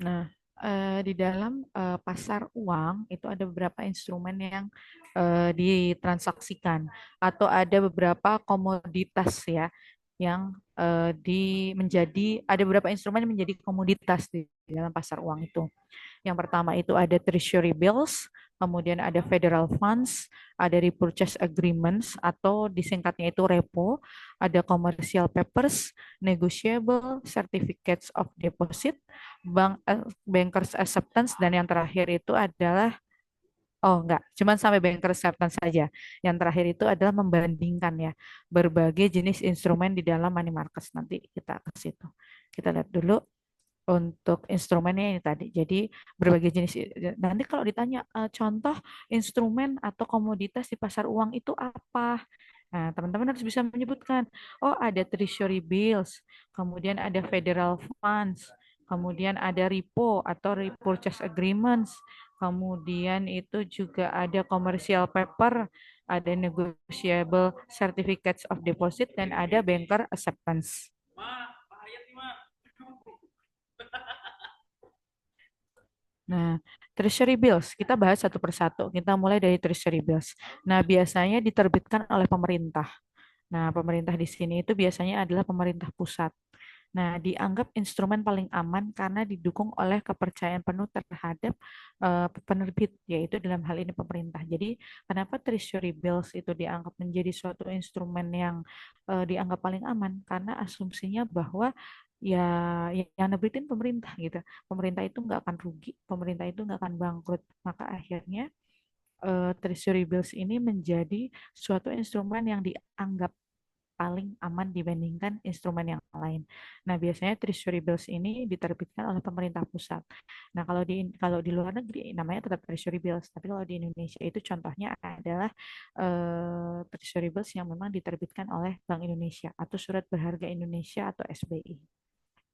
Nah, di dalam pasar uang itu ada beberapa instrumen yang ditransaksikan atau ada beberapa komoditas ya yang ada beberapa instrumen yang menjadi komoditas di dalam pasar uang itu. Yang pertama itu ada treasury bills, kemudian ada federal funds, ada repurchase agreements atau disingkatnya itu repo, ada commercial papers, negotiable certificates of deposit, bankers acceptance, dan yang terakhir itu adalah Oh, enggak, cuman sampai banker acceptance saja. Yang terakhir itu adalah membandingkan ya berbagai jenis instrumen di dalam money market. Nanti kita ke situ. Kita lihat dulu untuk instrumennya ini tadi. Jadi berbagai jenis. Nanti kalau ditanya contoh instrumen atau komoditas di pasar uang itu apa? Nah, teman-teman harus bisa menyebutkan, oh ada treasury bills, kemudian ada federal funds, kemudian ada repo atau repurchase agreements, kemudian itu juga ada commercial paper, ada negotiable certificates of deposit, dan ada banker acceptance. Nah, treasury bills, kita bahas satu persatu. Kita mulai dari treasury bills. Nah, biasanya diterbitkan oleh pemerintah. Nah, pemerintah di sini itu biasanya adalah pemerintah pusat. Nah, dianggap instrumen paling aman karena didukung oleh kepercayaan penuh terhadap penerbit, yaitu dalam hal ini pemerintah. Jadi, kenapa treasury bills itu dianggap menjadi suatu instrumen yang dianggap paling aman? Karena asumsinya bahwa ya yang nerbitin pemerintah gitu. Pemerintah itu nggak akan rugi, pemerintah itu nggak akan bangkrut. Maka akhirnya treasury bills ini menjadi suatu instrumen yang dianggap paling aman dibandingkan instrumen yang lain. Nah, biasanya treasury bills ini diterbitkan oleh pemerintah pusat. Nah, kalau di luar negeri namanya tetap treasury bills, tapi kalau di Indonesia itu contohnya adalah treasury bills yang memang diterbitkan oleh Bank Indonesia atau Surat Berharga Indonesia atau SBI.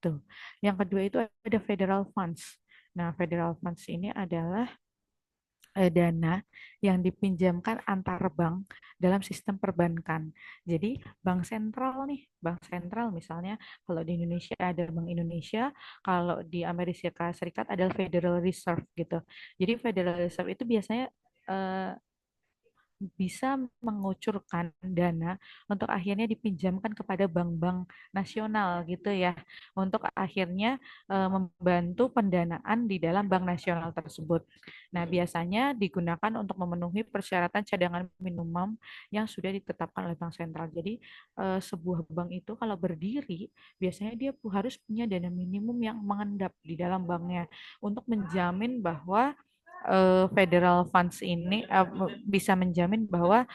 Tuh. Yang kedua itu ada federal funds. Nah, federal funds ini adalah dana yang dipinjamkan antar bank dalam sistem perbankan. Jadi bank sentral nih, bank sentral misalnya kalau di Indonesia ada Bank Indonesia, kalau di Amerika Serikat adalah Federal Reserve gitu. Jadi Federal Reserve itu biasanya eh, bisa mengucurkan dana untuk akhirnya dipinjamkan kepada bank-bank nasional gitu ya, untuk akhirnya membantu pendanaan di dalam bank nasional tersebut. Nah, biasanya digunakan untuk memenuhi persyaratan cadangan minimum yang sudah ditetapkan oleh bank sentral. Jadi sebuah bank itu kalau berdiri biasanya dia harus punya dana minimum yang mengendap di dalam banknya untuk menjamin bahwa federal funds ini bisa menjamin bahwa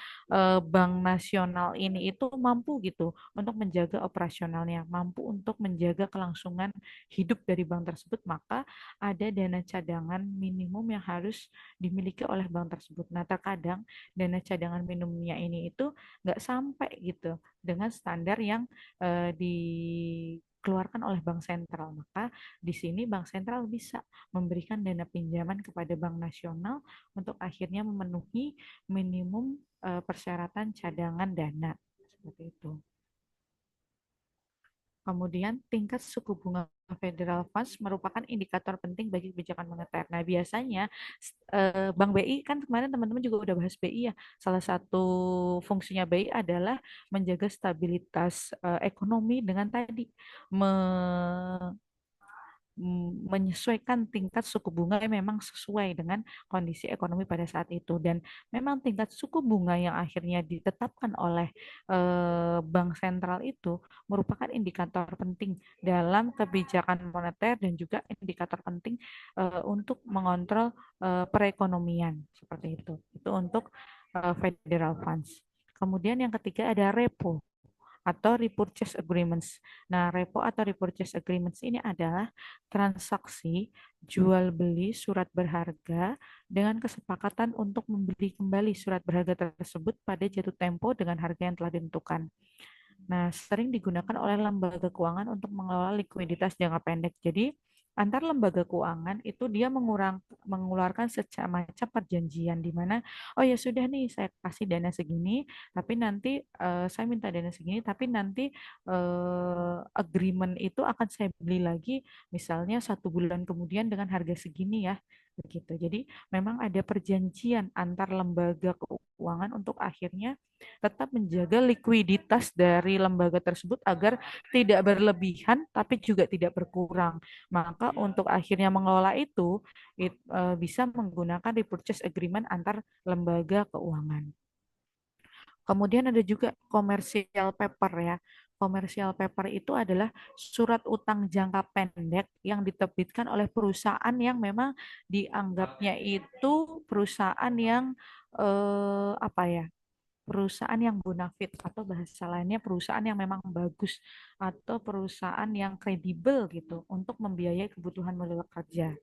bank nasional ini itu mampu gitu untuk menjaga operasionalnya, mampu untuk menjaga kelangsungan hidup dari bank tersebut, maka ada dana cadangan minimum yang harus dimiliki oleh bank tersebut. Nah, terkadang dana cadangan minimumnya ini itu nggak sampai gitu dengan standar yang dikeluarkan oleh bank sentral. Maka di sini bank sentral bisa memberikan dana pinjaman kepada bank nasional untuk akhirnya memenuhi minimum persyaratan cadangan dana. Seperti itu. Kemudian tingkat suku bunga Federal Funds merupakan indikator penting bagi kebijakan moneter. Nah, biasanya Bank BI kan kemarin teman-teman juga udah bahas BI ya. Salah satu fungsinya BI adalah menjaga stabilitas ekonomi dengan tadi menyesuaikan tingkat suku bunga yang memang sesuai dengan kondisi ekonomi pada saat itu, dan memang tingkat suku bunga yang akhirnya ditetapkan oleh bank sentral itu merupakan indikator penting dalam kebijakan moneter dan juga indikator penting untuk mengontrol perekonomian seperti itu. Itu untuk federal funds. Kemudian yang ketiga ada repo atau repurchase agreements. Nah, repo atau repurchase agreements ini adalah transaksi jual beli surat berharga dengan kesepakatan untuk membeli kembali surat berharga tersebut pada jatuh tempo dengan harga yang telah ditentukan. Nah, sering digunakan oleh lembaga keuangan untuk mengelola likuiditas jangka pendek. Jadi, antar lembaga keuangan itu dia mengeluarkan semacam perjanjian di mana, oh ya sudah nih saya kasih dana segini, tapi nanti saya minta dana segini, tapi nanti agreement itu akan saya beli lagi, misalnya 1 bulan kemudian dengan harga segini ya, begitu. Jadi memang ada perjanjian antar lembaga keuangan untuk akhirnya tetap menjaga likuiditas dari lembaga tersebut agar tidak berlebihan tapi juga tidak berkurang. Maka untuk akhirnya mengelola itu bisa menggunakan repurchase agreement antar lembaga keuangan. Kemudian ada juga commercial paper ya. Commercial paper itu adalah surat utang jangka pendek yang diterbitkan oleh perusahaan yang memang dianggapnya itu perusahaan yang apa ya? Perusahaan yang bonafit atau bahasa lainnya perusahaan yang memang bagus atau perusahaan yang kredibel gitu untuk membiayai kebutuhan modal kerja.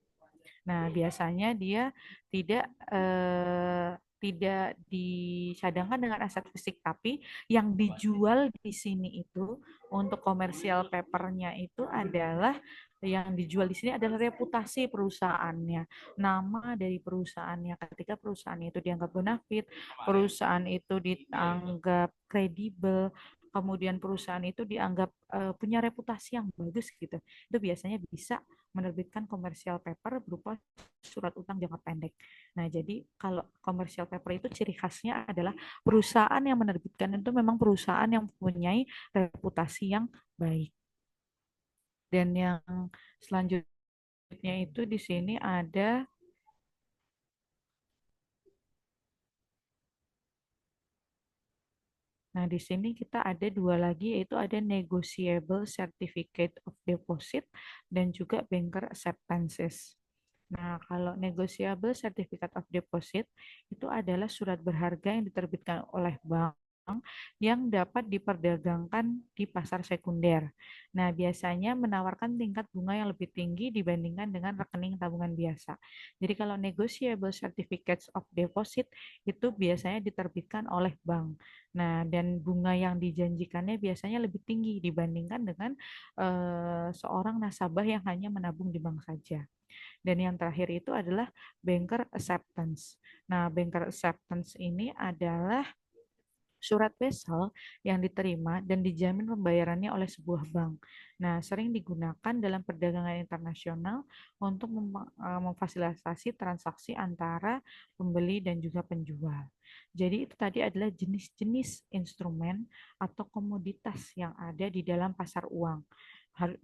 Nah, biasanya dia tidak tidak dicadangkan dengan aset fisik, tapi yang dijual di sini itu untuk komersial papernya itu adalah yang dijual di sini adalah reputasi perusahaannya, nama dari perusahaannya. Ketika perusahaan itu dianggap bonafit, perusahaan itu dianggap kredibel, kemudian perusahaan itu dianggap punya reputasi yang bagus gitu. Itu biasanya bisa menerbitkan komersial paper berupa surat utang jangka pendek. Nah, jadi kalau komersial paper itu ciri khasnya adalah perusahaan yang menerbitkan itu memang perusahaan yang mempunyai reputasi yang baik. Dan yang selanjutnya itu di sini ada, nah di sini kita ada dua lagi, yaitu ada negotiable certificate of deposit dan juga banker acceptances. Nah, kalau negotiable certificate of deposit itu adalah surat berharga yang diterbitkan oleh bank yang dapat diperdagangkan di pasar sekunder. Nah, biasanya menawarkan tingkat bunga yang lebih tinggi dibandingkan dengan rekening tabungan biasa. Jadi kalau negotiable certificates of deposit itu biasanya diterbitkan oleh bank. Nah, dan bunga yang dijanjikannya biasanya lebih tinggi dibandingkan dengan seorang nasabah yang hanya menabung di bank saja. Dan yang terakhir itu adalah banker acceptance. Nah, banker acceptance ini adalah surat wesel yang diterima dan dijamin pembayarannya oleh sebuah bank. Nah, sering digunakan dalam perdagangan internasional untuk memfasilitasi transaksi antara pembeli dan juga penjual. Jadi itu tadi adalah jenis-jenis instrumen atau komoditas yang ada di dalam pasar uang.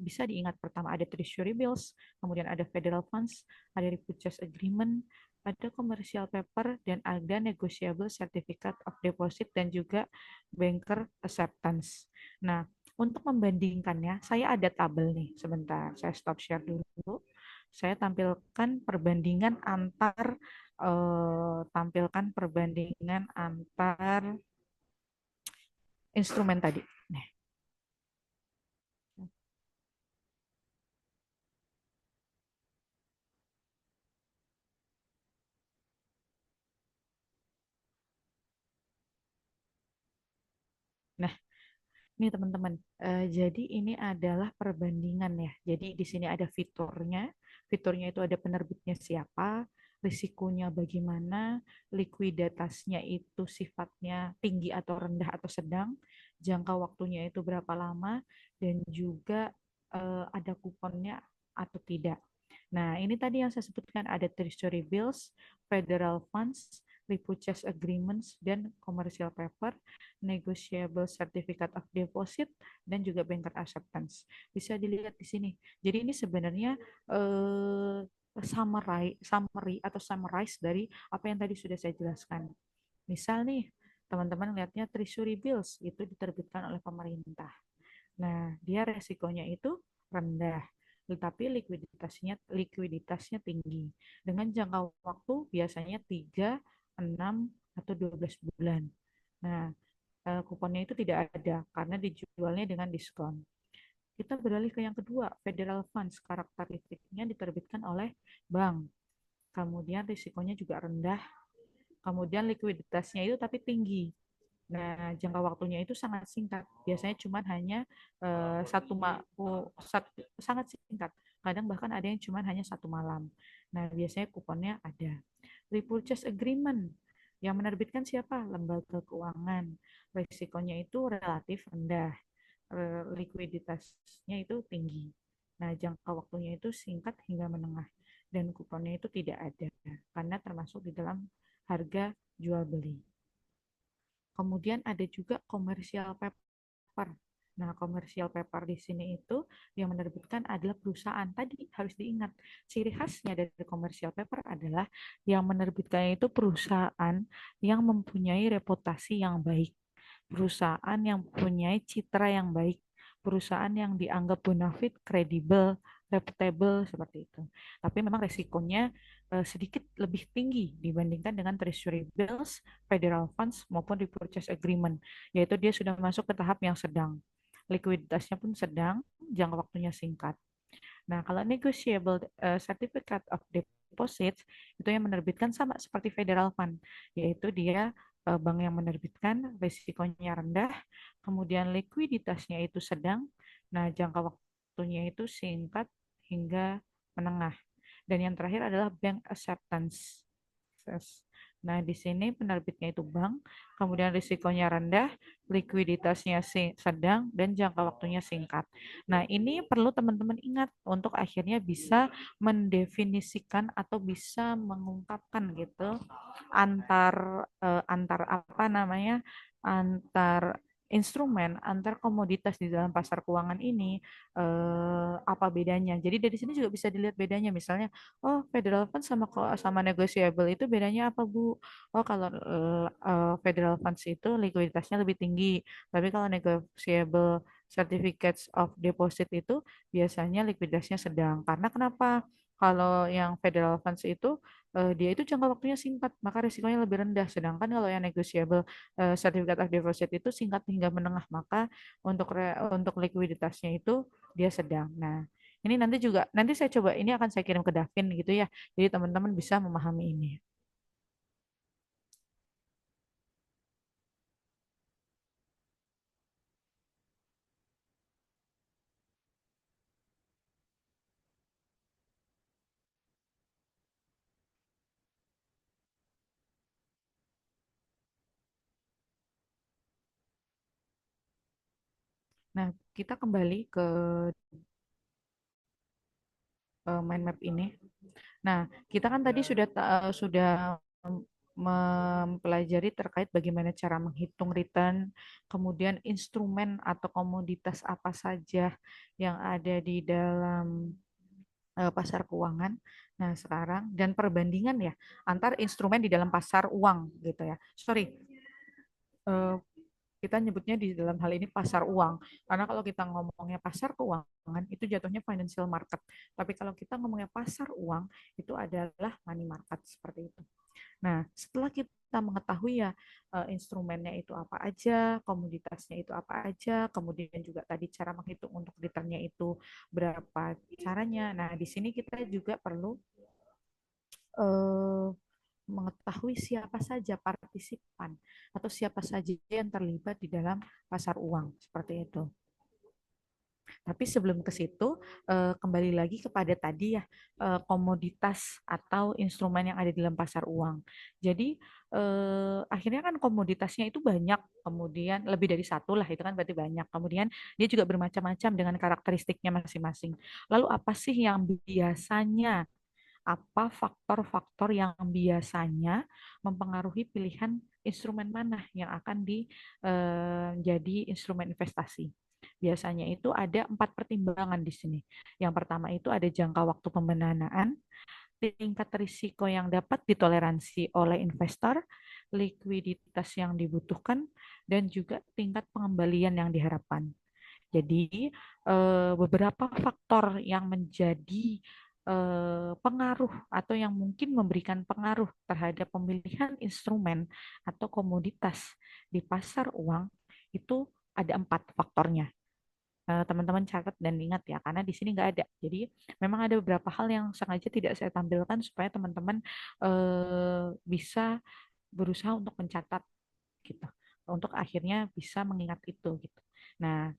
Bisa diingat, pertama ada treasury bills, kemudian ada federal funds, ada repurchase agreement, ada commercial paper, dan ada negotiable certificate of deposit dan juga banker acceptance. Nah, untuk membandingkannya, saya ada tabel nih. Sebentar, saya stop share dulu. Saya tampilkan perbandingan antar instrumen tadi. Nah, ini teman-teman, jadi ini adalah perbandingan ya. Jadi di sini ada fiturnya. Fiturnya itu ada penerbitnya siapa, risikonya bagaimana, likuiditasnya itu sifatnya tinggi atau rendah atau sedang, jangka waktunya itu berapa lama, dan juga ada kuponnya atau tidak. Nah, ini tadi yang saya sebutkan ada treasury bills, federal funds, repurchase agreements, dan commercial paper, negotiable certificate of deposit, dan juga banker acceptance. Bisa dilihat di sini. Jadi ini sebenarnya summary atau summarize dari apa yang tadi sudah saya jelaskan. Misal nih, teman-teman lihatnya treasury bills itu diterbitkan oleh pemerintah. Nah, dia resikonya itu rendah, tetapi likuiditasnya tinggi. Dengan jangka waktu biasanya 3, 6, atau 12 bulan. Nah, kuponnya itu tidak ada karena dijualnya dengan diskon. Kita beralih ke yang kedua, Federal Funds. Karakteristiknya diterbitkan oleh bank. Kemudian risikonya juga rendah. Kemudian likuiditasnya itu tapi tinggi. Nah, jangka waktunya itu sangat singkat. Biasanya cuma hanya sangat singkat. Kadang bahkan ada yang cuma hanya 1 malam. Nah, biasanya kuponnya ada. Repurchase agreement yang menerbitkan siapa? Lembaga keuangan. Risikonya itu relatif rendah. Likuiditasnya itu tinggi. Nah, jangka waktunya itu singkat hingga menengah. Dan kuponnya itu tidak ada. Karena termasuk di dalam harga jual beli. Kemudian ada juga commercial paper. Nah, commercial paper di sini itu yang menerbitkan adalah perusahaan. Tadi harus diingat, ciri khasnya dari commercial paper adalah yang menerbitkan itu perusahaan yang mempunyai reputasi yang baik, perusahaan yang mempunyai citra yang baik, perusahaan yang dianggap bonafit, kredibel, reputable seperti itu. Tapi memang resikonya sedikit lebih tinggi dibandingkan dengan Treasury Bills, Federal Funds maupun Repurchase Agreement, yaitu dia sudah masuk ke tahap yang sedang. Likuiditasnya pun sedang, jangka waktunya singkat. Nah, kalau negotiable certificate of deposit itu yang menerbitkan sama seperti Federal Fund, yaitu dia bank yang menerbitkan risikonya rendah, kemudian likuiditasnya itu sedang, nah jangka waktunya itu singkat hingga menengah. Dan yang terakhir adalah bank acceptance. Nah, di sini penerbitnya itu bank, kemudian risikonya rendah, likuiditasnya sedang, dan jangka waktunya singkat. Nah, ini perlu teman-teman ingat untuk akhirnya bisa mendefinisikan atau bisa mengungkapkan gitu antar antar apa namanya? Antar instrumen, antar komoditas di dalam pasar keuangan ini apa bedanya. Jadi dari sini juga bisa dilihat bedanya. Misalnya, oh Federal Funds sama negotiable itu bedanya apa Bu? Oh kalau Federal Funds itu likuiditasnya lebih tinggi, tapi kalau negotiable certificates of deposit itu biasanya likuiditasnya sedang. Karena kenapa? Kalau yang Federal Funds itu dia itu jangka waktunya singkat, maka risikonya lebih rendah. Sedangkan kalau yang negotiable certificate of deposit itu singkat hingga menengah, maka untuk likuiditasnya itu dia sedang. Nah, ini nanti saya coba ini akan saya kirim ke Davin gitu ya. Jadi teman-teman bisa memahami ini. Nah, kita kembali ke mind map ini. Nah, kita kan tadi sudah mempelajari terkait bagaimana cara menghitung return, kemudian instrumen atau komoditas apa saja yang ada di dalam pasar keuangan. Nah, sekarang dan perbandingan ya antar instrumen di dalam pasar uang gitu ya. Sorry, eh, kita nyebutnya di dalam hal ini pasar uang. Karena kalau kita ngomongnya pasar keuangan, itu jatuhnya financial market. Tapi kalau kita ngomongnya pasar uang, itu adalah money market, seperti itu. Nah, setelah kita mengetahui ya instrumennya itu apa aja, komoditasnya itu apa aja, kemudian juga tadi cara menghitung untuk returnnya itu berapa caranya. Nah, di sini kita juga perlu eh, mengetahui siapa saja partisipan atau siapa saja yang terlibat di dalam pasar uang seperti itu. Tapi sebelum ke situ, kembali lagi kepada tadi ya, komoditas atau instrumen yang ada di dalam pasar uang. Jadi, akhirnya kan komoditasnya itu banyak, kemudian lebih dari satu lah, itu kan berarti banyak. Kemudian dia juga bermacam-macam dengan karakteristiknya masing-masing. Lalu apa sih yang biasanya, apa faktor-faktor yang biasanya mempengaruhi pilihan instrumen mana yang akan jadi instrumen investasi? Biasanya itu ada 4 pertimbangan di sini. Yang pertama itu ada jangka waktu pembendanaan, tingkat risiko yang dapat ditoleransi oleh investor, likuiditas yang dibutuhkan, dan juga tingkat pengembalian yang diharapkan. Jadi, beberapa faktor yang menjadi pengaruh atau yang mungkin memberikan pengaruh terhadap pemilihan instrumen atau komoditas di pasar uang itu ada 4 faktornya. Teman-teman catat dan ingat ya, karena di sini nggak ada. Jadi memang ada beberapa hal yang sengaja tidak saya tampilkan supaya teman-teman bisa berusaha untuk mencatat gitu, untuk akhirnya bisa mengingat itu gitu. Nah,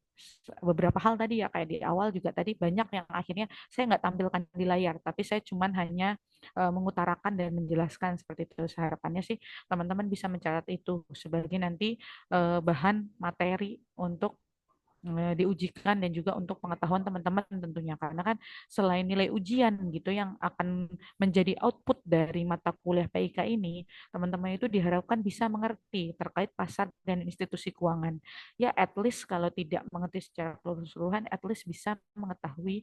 beberapa hal tadi ya kayak di awal juga tadi banyak yang akhirnya saya nggak tampilkan di layar, tapi saya cuman hanya mengutarakan dan menjelaskan seperti itu. Harapannya sih teman-teman bisa mencatat itu sebagai nanti bahan materi untuk diujikan dan juga untuk pengetahuan teman-teman tentunya, karena kan selain nilai ujian gitu yang akan menjadi output dari mata kuliah PIK ini, teman-teman itu diharapkan bisa mengerti terkait pasar dan institusi keuangan, ya at least kalau tidak mengerti secara keseluruhan, at least bisa mengetahui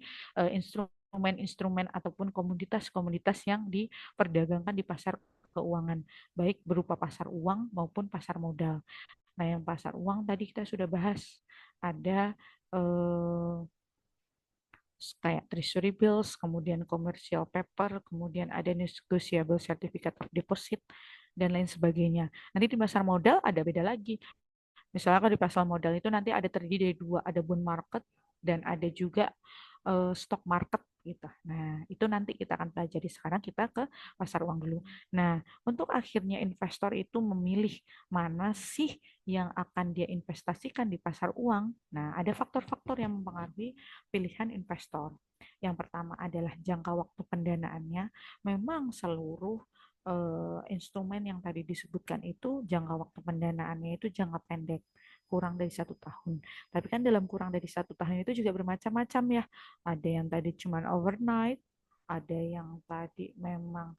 instrumen-instrumen ataupun komoditas-komoditas yang diperdagangkan di pasar keuangan, baik berupa pasar uang maupun pasar modal. Nah, yang pasar uang tadi kita sudah bahas ada eh, kayak treasury bills, kemudian commercial paper, kemudian ada negotiable certificate of deposit, dan lain sebagainya. Nanti di pasar modal ada beda lagi. Misalnya kalau di pasar modal itu nanti ada terdiri dari dua, ada bond market dan ada juga stock market gitu. Nah, itu nanti kita akan pelajari. Sekarang kita ke pasar uang dulu. Nah, untuk akhirnya investor itu memilih mana sih yang akan dia investasikan di pasar uang. Nah, ada faktor-faktor yang mempengaruhi pilihan investor. Yang pertama adalah jangka waktu pendanaannya. Memang seluruh instrumen yang tadi disebutkan itu jangka waktu pendanaannya itu jangka pendek, kurang dari 1 tahun. Tapi kan dalam kurang dari 1 tahun itu juga bermacam-macam ya. Ada yang tadi cuma overnight, ada yang tadi memang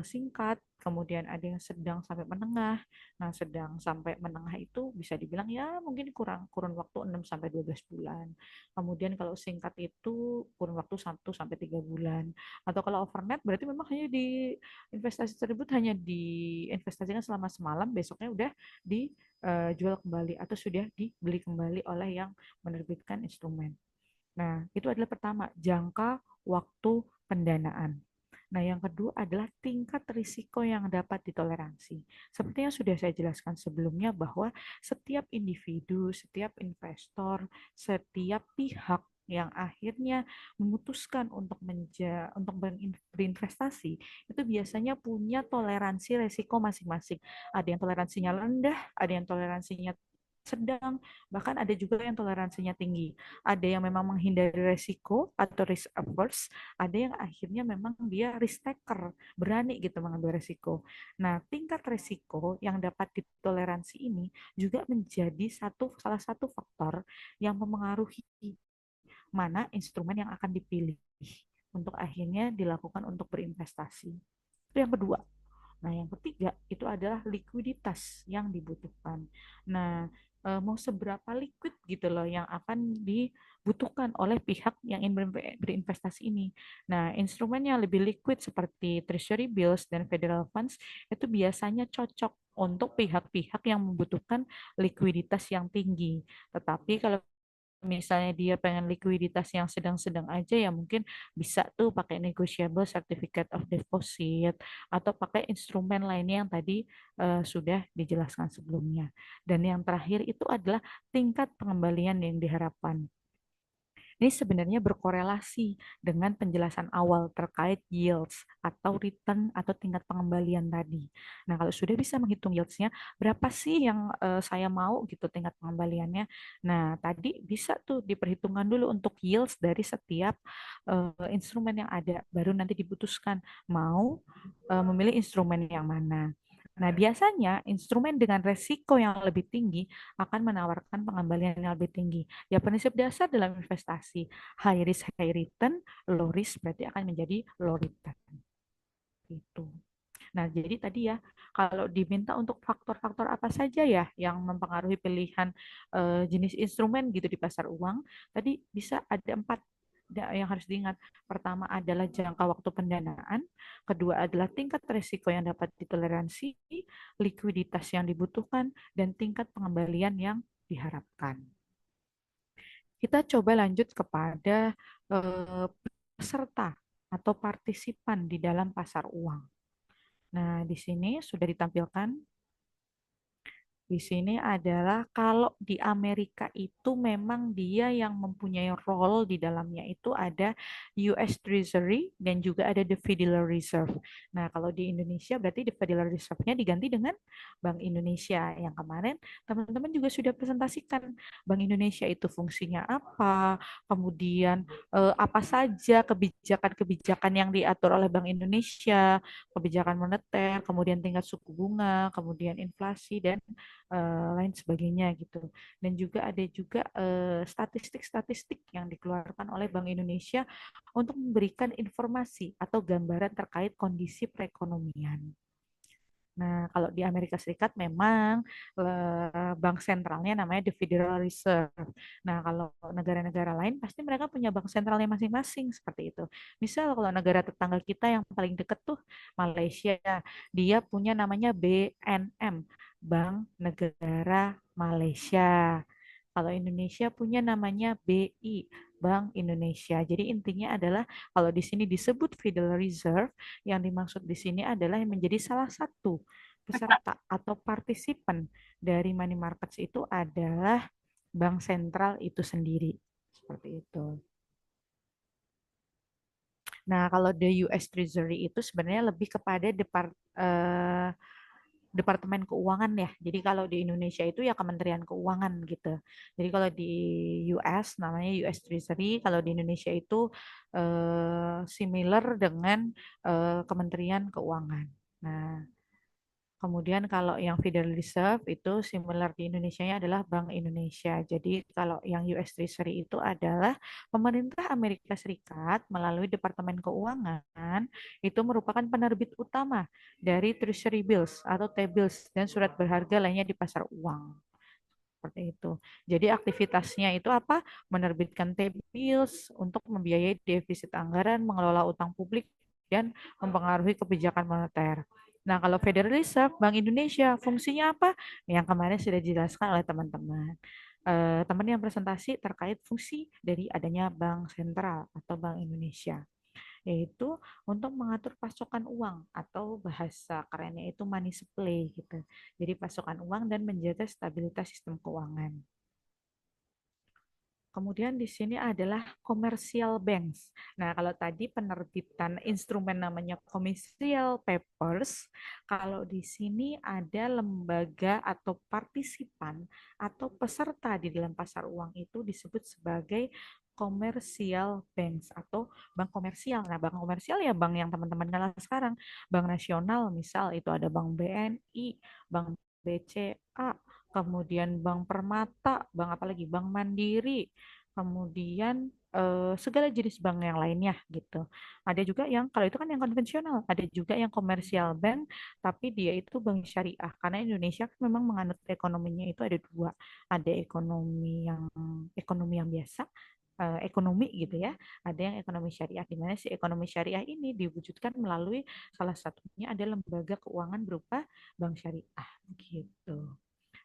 singkat, kemudian ada yang sedang sampai menengah. Nah, sedang sampai menengah itu bisa dibilang ya mungkin kurang kurun waktu 6 sampai 12 bulan. Kemudian kalau singkat itu kurun waktu 1 sampai 3 bulan. Atau kalau overnight berarti memang hanya di investasi tersebut hanya diinvestasikan selama semalam, besoknya udah dijual kembali atau sudah dibeli kembali oleh yang menerbitkan instrumen. Nah, itu adalah pertama, jangka waktu pendanaan. Nah, yang kedua adalah tingkat risiko yang dapat ditoleransi. Seperti yang sudah saya jelaskan sebelumnya bahwa setiap individu, setiap investor, setiap pihak yang akhirnya memutuskan untuk berinvestasi itu biasanya punya toleransi risiko masing-masing. Ada yang toleransinya rendah, ada yang toleransinya sedang, bahkan ada juga yang toleransinya tinggi. Ada yang memang menghindari resiko atau risk averse, ada yang akhirnya memang dia risk taker, berani gitu mengambil resiko. Nah, tingkat resiko yang dapat ditoleransi ini juga menjadi salah satu faktor yang memengaruhi mana instrumen yang akan dipilih untuk akhirnya dilakukan untuk berinvestasi. Itu yang kedua. Nah, yang ketiga itu adalah likuiditas yang dibutuhkan. Nah, mau seberapa liquid gitu loh yang akan dibutuhkan oleh pihak yang ingin berinvestasi ini. Nah, instrumen yang lebih liquid seperti treasury bills dan federal funds itu biasanya cocok untuk pihak-pihak yang membutuhkan likuiditas yang tinggi. Tetapi kalau misalnya dia pengen likuiditas yang sedang-sedang aja ya mungkin bisa tuh pakai negotiable certificate of deposit atau pakai instrumen lainnya yang tadi sudah dijelaskan sebelumnya. Dan yang terakhir itu adalah tingkat pengembalian yang diharapkan. Ini sebenarnya berkorelasi dengan penjelasan awal terkait yields atau return atau tingkat pengembalian tadi. Nah, kalau sudah bisa menghitung yields-nya, berapa sih yang saya mau gitu tingkat pengembaliannya. Nah, tadi bisa tuh diperhitungkan dulu untuk yields dari setiap instrumen yang ada. Baru nanti diputuskan mau memilih instrumen yang mana. Nah, biasanya instrumen dengan resiko yang lebih tinggi akan menawarkan pengembalian yang lebih tinggi. Ya, prinsip dasar dalam investasi, high risk, high return, low risk berarti akan menjadi low return. Gitu. Nah, jadi tadi ya, kalau diminta untuk faktor-faktor apa saja ya yang mempengaruhi pilihan jenis instrumen gitu di pasar uang, tadi bisa ada 4 yang harus diingat. Pertama adalah jangka waktu pendanaan, kedua adalah tingkat risiko yang dapat ditoleransi, likuiditas yang dibutuhkan, dan tingkat pengembalian yang diharapkan. Kita coba lanjut kepada peserta atau partisipan di dalam pasar uang. Nah, di sini sudah ditampilkan. Di sini adalah kalau di Amerika itu memang dia yang mempunyai role di dalamnya itu ada US Treasury dan juga ada the Federal Reserve. Nah, kalau di Indonesia berarti the Federal Reserve-nya diganti dengan Bank Indonesia. Yang kemarin teman-teman juga sudah presentasikan Bank Indonesia itu fungsinya apa, kemudian apa saja kebijakan-kebijakan yang diatur oleh Bank Indonesia, kebijakan moneter, kemudian tingkat suku bunga, kemudian inflasi dan lain sebagainya gitu. Dan juga ada juga statistik-statistik yang dikeluarkan oleh Bank Indonesia untuk memberikan informasi atau gambaran terkait kondisi perekonomian. Nah, kalau di Amerika Serikat memang bank sentralnya namanya the Federal Reserve. Nah, kalau negara-negara lain pasti mereka punya bank sentralnya masing-masing seperti itu. Misal kalau negara tetangga kita yang paling dekat tuh Malaysia, dia punya namanya BNM, Bank Negara Malaysia. Kalau Indonesia punya namanya BI, Bank Indonesia. Jadi intinya adalah kalau di sini disebut Federal Reserve, yang dimaksud di sini adalah yang menjadi salah satu peserta atau partisipan dari money markets itu adalah bank sentral itu sendiri. Seperti itu. Nah, kalau the US Treasury itu sebenarnya lebih kepada Departemen Keuangan ya. Jadi kalau di Indonesia itu ya Kementerian Keuangan gitu. Jadi kalau di US namanya US Treasury, kalau di Indonesia itu similar dengan Kementerian Keuangan. Nah, kemudian kalau yang Federal Reserve itu similar di Indonesia-nya adalah Bank Indonesia. Jadi kalau yang US Treasury itu adalah pemerintah Amerika Serikat melalui Departemen Keuangan itu merupakan penerbit utama dari Treasury Bills atau T-bills dan surat berharga lainnya di pasar uang. Seperti itu. Jadi aktivitasnya itu apa? Menerbitkan T-bills untuk membiayai defisit anggaran, mengelola utang publik, dan mempengaruhi kebijakan moneter. Nah, kalau Federal Reserve, Bank Indonesia, fungsinya apa? Yang kemarin sudah dijelaskan oleh teman-teman. Teman yang presentasi terkait fungsi dari adanya Bank Sentral atau Bank Indonesia, yaitu untuk mengatur pasokan uang atau bahasa kerennya itu money supply gitu. Jadi pasokan uang dan menjaga stabilitas sistem keuangan. Kemudian di sini adalah commercial banks. Nah, kalau tadi penerbitan instrumen namanya commercial papers, kalau di sini ada lembaga atau partisipan atau peserta di dalam pasar uang itu disebut sebagai commercial banks atau bank komersial. Nah, bank komersial ya bank yang teman-teman kenal sekarang. Bank nasional misal itu ada Bank BNI, Bank BCA, kemudian Bank Permata, bank apalagi Bank Mandiri, kemudian segala jenis bank yang lainnya gitu. Ada juga yang kalau itu kan yang konvensional, ada juga yang komersial bank, tapi dia itu bank syariah. Karena Indonesia kan memang menganut ekonominya itu ada dua, ada ekonomi yang biasa, ekonomi gitu ya. Ada yang ekonomi syariah, di mana si ekonomi syariah ini diwujudkan melalui salah satunya ada lembaga keuangan berupa bank syariah gitu.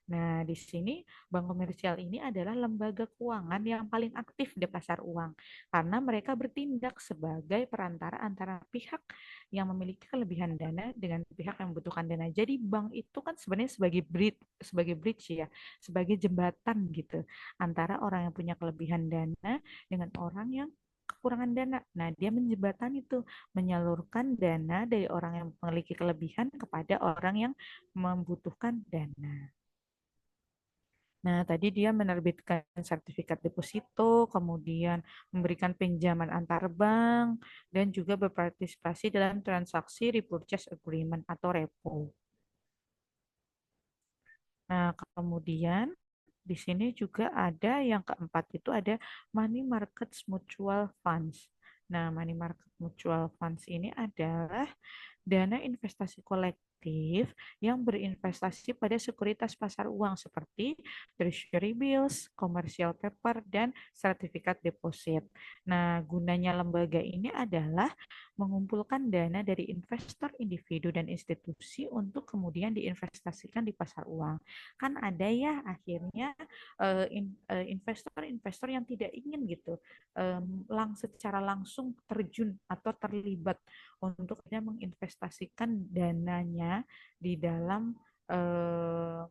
Nah, di sini bank komersial ini adalah lembaga keuangan yang paling aktif di pasar uang karena mereka bertindak sebagai perantara antara pihak yang memiliki kelebihan dana dengan pihak yang membutuhkan dana. Jadi bank itu kan sebenarnya sebagai bridge ya, sebagai jembatan gitu antara orang yang punya kelebihan dana dengan orang yang kekurangan dana. Nah, dia menjembatan itu, menyalurkan dana dari orang yang memiliki kelebihan kepada orang yang membutuhkan dana. Nah, tadi dia menerbitkan sertifikat deposito, kemudian memberikan pinjaman antar bank, dan juga berpartisipasi dalam transaksi repurchase agreement atau repo. Nah, kemudian di sini juga ada yang keempat itu ada money markets mutual funds. Nah, money market mutual funds ini adalah dana investasi kolektif yang berinvestasi pada sekuritas pasar uang seperti treasury bills, commercial paper, dan sertifikat deposit. Nah, gunanya lembaga ini adalah mengumpulkan dana dari investor individu dan institusi untuk kemudian diinvestasikan di pasar uang. Kan ada ya akhirnya investor-investor yang tidak ingin gitu secara langsung terjun atau terlibat untuk menginvestasikan dananya di dalam eh,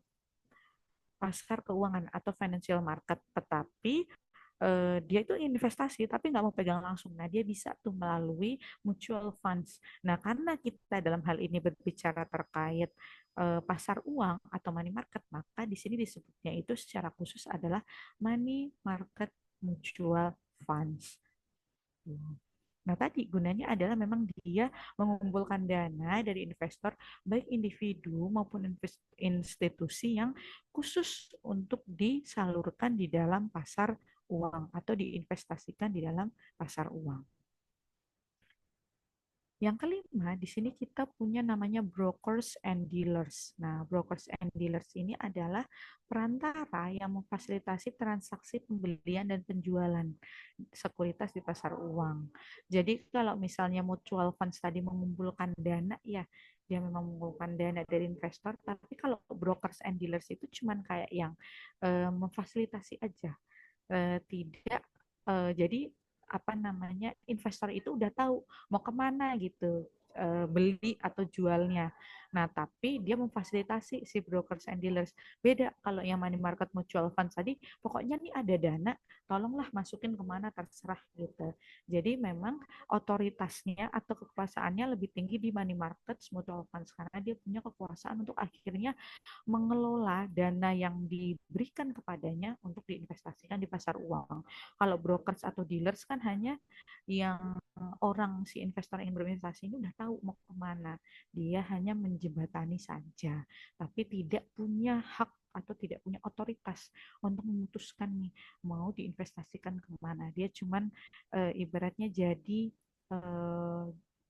pasar keuangan atau financial market, tetapi dia itu investasi tapi nggak mau pegang langsung. Nah, dia bisa tuh melalui mutual funds. Nah, karena kita dalam hal ini berbicara terkait pasar uang atau money market, maka di sini disebutnya itu secara khusus adalah money market mutual funds. Nah, tadi gunanya adalah memang dia mengumpulkan dana dari investor, baik individu maupun institusi yang khusus untuk disalurkan di dalam pasar uang atau diinvestasikan di dalam pasar uang. Yang kelima, di sini kita punya namanya brokers and dealers. Nah, brokers and dealers ini adalah perantara yang memfasilitasi transaksi pembelian dan penjualan sekuritas di pasar uang. Jadi kalau misalnya mutual funds tadi mengumpulkan dana, ya dia memang mengumpulkan dana dari investor, tapi kalau brokers and dealers itu cuman kayak yang memfasilitasi aja, tidak Jadi apa namanya, investor itu udah tahu mau kemana gitu, beli atau jualnya. Nah, tapi dia memfasilitasi si brokers and dealers. Beda kalau yang money market mutual funds tadi, pokoknya nih ada dana, tolonglah masukin kemana terserah gitu. Jadi memang otoritasnya atau kekuasaannya lebih tinggi di money market mutual funds karena dia punya kekuasaan untuk akhirnya mengelola dana yang diberikan kepadanya untuk diinvestasikan di pasar uang. Kalau brokers atau dealers kan hanya yang orang si investor yang berinvestasi ini udah tahu mau kemana. Dia hanya menjembatani saja, tapi tidak punya hak atau tidak punya otoritas untuk memutuskan nih mau diinvestasikan kemana. Dia cuman ibaratnya jadi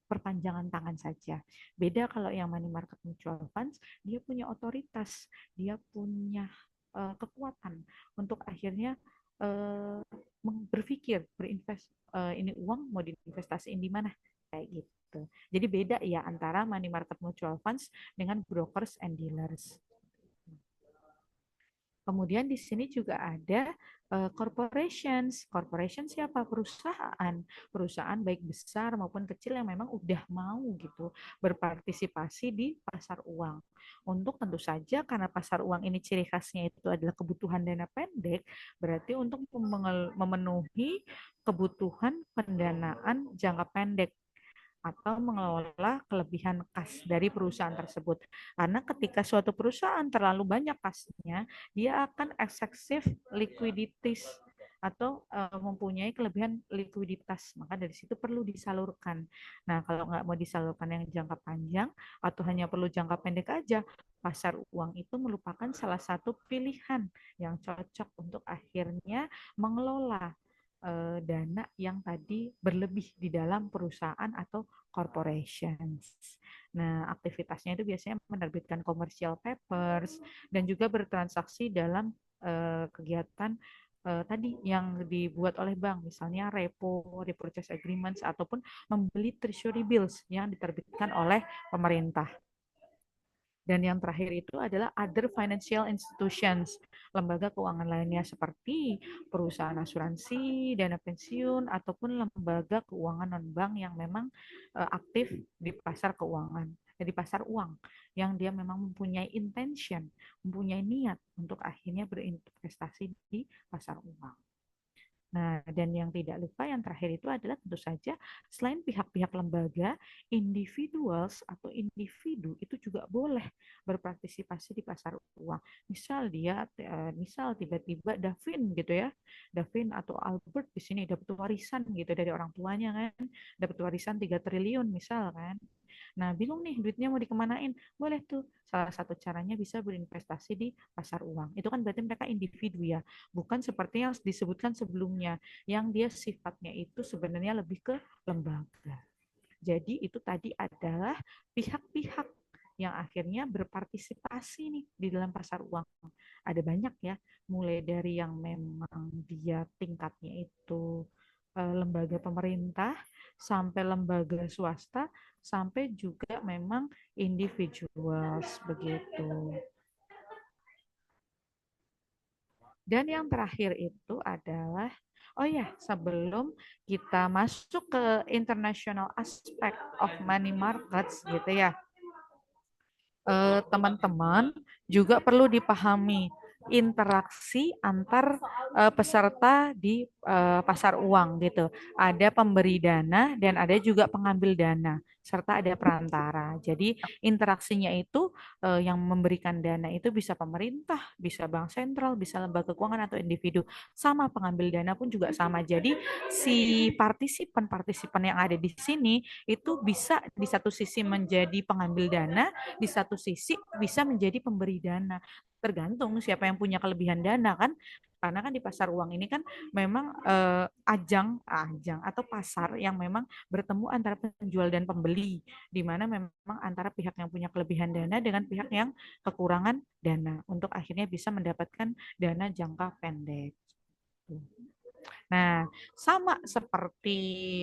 perpanjangan tangan saja. Beda kalau yang money market mutual funds, dia punya otoritas, dia punya kekuatan untuk akhirnya uh, berpikir berinvest, ini uang mau diinvestasiin di mana kayak gitu. Jadi beda ya antara money market mutual funds dengan brokers and dealers. Kemudian di sini juga ada corporations. Corporation siapa? Perusahaan. Perusahaan baik besar maupun kecil yang memang udah mau gitu berpartisipasi di pasar uang. Untuk tentu saja karena pasar uang ini ciri khasnya itu adalah kebutuhan dana pendek, berarti untuk memenuhi kebutuhan pendanaan jangka pendek atau mengelola kelebihan kas dari perusahaan tersebut. Karena ketika suatu perusahaan terlalu banyak kasnya, dia akan eksesif likuiditas atau mempunyai kelebihan likuiditas. Maka dari situ perlu disalurkan. Nah, kalau nggak mau disalurkan yang jangka panjang atau hanya perlu jangka pendek aja, pasar uang itu merupakan salah satu pilihan yang cocok untuk akhirnya mengelola dana yang tadi berlebih di dalam perusahaan atau corporations. Nah, aktivitasnya itu biasanya menerbitkan commercial papers dan juga bertransaksi dalam kegiatan tadi yang dibuat oleh bank, misalnya repo, repurchase agreements, ataupun membeli treasury bills yang diterbitkan oleh pemerintah. Dan yang terakhir itu adalah other financial institutions, lembaga keuangan lainnya seperti perusahaan asuransi, dana pensiun, ataupun lembaga keuangan non-bank yang memang aktif di pasar keuangan, di pasar uang, yang dia memang mempunyai intention, mempunyai niat untuk akhirnya berinvestasi di pasar uang. Nah, dan yang tidak lupa yang terakhir itu adalah tentu saja selain pihak-pihak lembaga, individuals atau individu itu juga boleh berpartisipasi di pasar uang. Misal misal tiba-tiba Davin gitu ya, Davin atau Albert di sini dapat warisan gitu dari orang tuanya kan, dapat warisan 3 triliun misal kan. Nah, bingung nih duitnya mau dikemanain. Boleh tuh. Salah satu caranya bisa berinvestasi di pasar uang. Itu kan berarti mereka individu ya. Bukan seperti yang disebutkan sebelumnya. Yang dia sifatnya itu sebenarnya lebih ke lembaga. Jadi itu tadi adalah pihak-pihak yang akhirnya berpartisipasi nih di dalam pasar uang. Ada banyak ya, mulai dari yang memang dia tingkatnya itu lembaga pemerintah, sampai lembaga swasta, sampai juga memang individuals begitu. Dan yang terakhir itu adalah, oh ya, sebelum kita masuk ke international aspect of money markets gitu ya, teman-teman juga perlu dipahami interaksi antar peserta di pasar uang gitu. Ada pemberi dana dan ada juga pengambil dana serta ada perantara. Jadi interaksinya itu yang memberikan dana itu bisa pemerintah, bisa bank sentral, bisa lembaga keuangan atau individu. Sama pengambil dana pun juga sama. Jadi si partisipan-partisipan yang ada di sini itu bisa di satu sisi menjadi pengambil dana, di satu sisi bisa menjadi pemberi dana. Tergantung siapa yang punya kelebihan dana kan. Karena kan di pasar uang ini kan memang ajang atau pasar yang memang bertemu antara penjual dan pembeli, di mana memang antara pihak yang punya kelebihan dana dengan pihak yang kekurangan dana untuk akhirnya bisa mendapatkan dana jangka pendek. Nah, sama seperti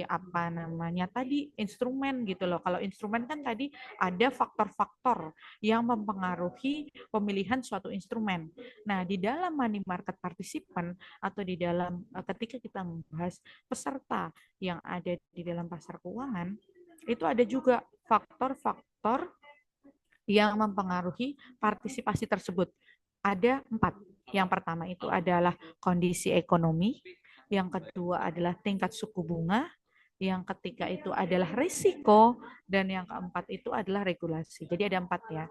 apa namanya tadi instrumen gitu loh. Kalau instrumen kan tadi ada faktor-faktor yang mempengaruhi pemilihan suatu instrumen. Nah, di dalam money market participant atau di dalam ketika kita membahas peserta yang ada di dalam pasar keuangan, itu ada juga faktor-faktor yang mempengaruhi partisipasi tersebut. Ada 4. Yang pertama itu adalah kondisi ekonomi, yang kedua adalah tingkat suku bunga, yang ketiga itu adalah risiko, dan yang keempat itu adalah regulasi. Jadi ada 4 ya.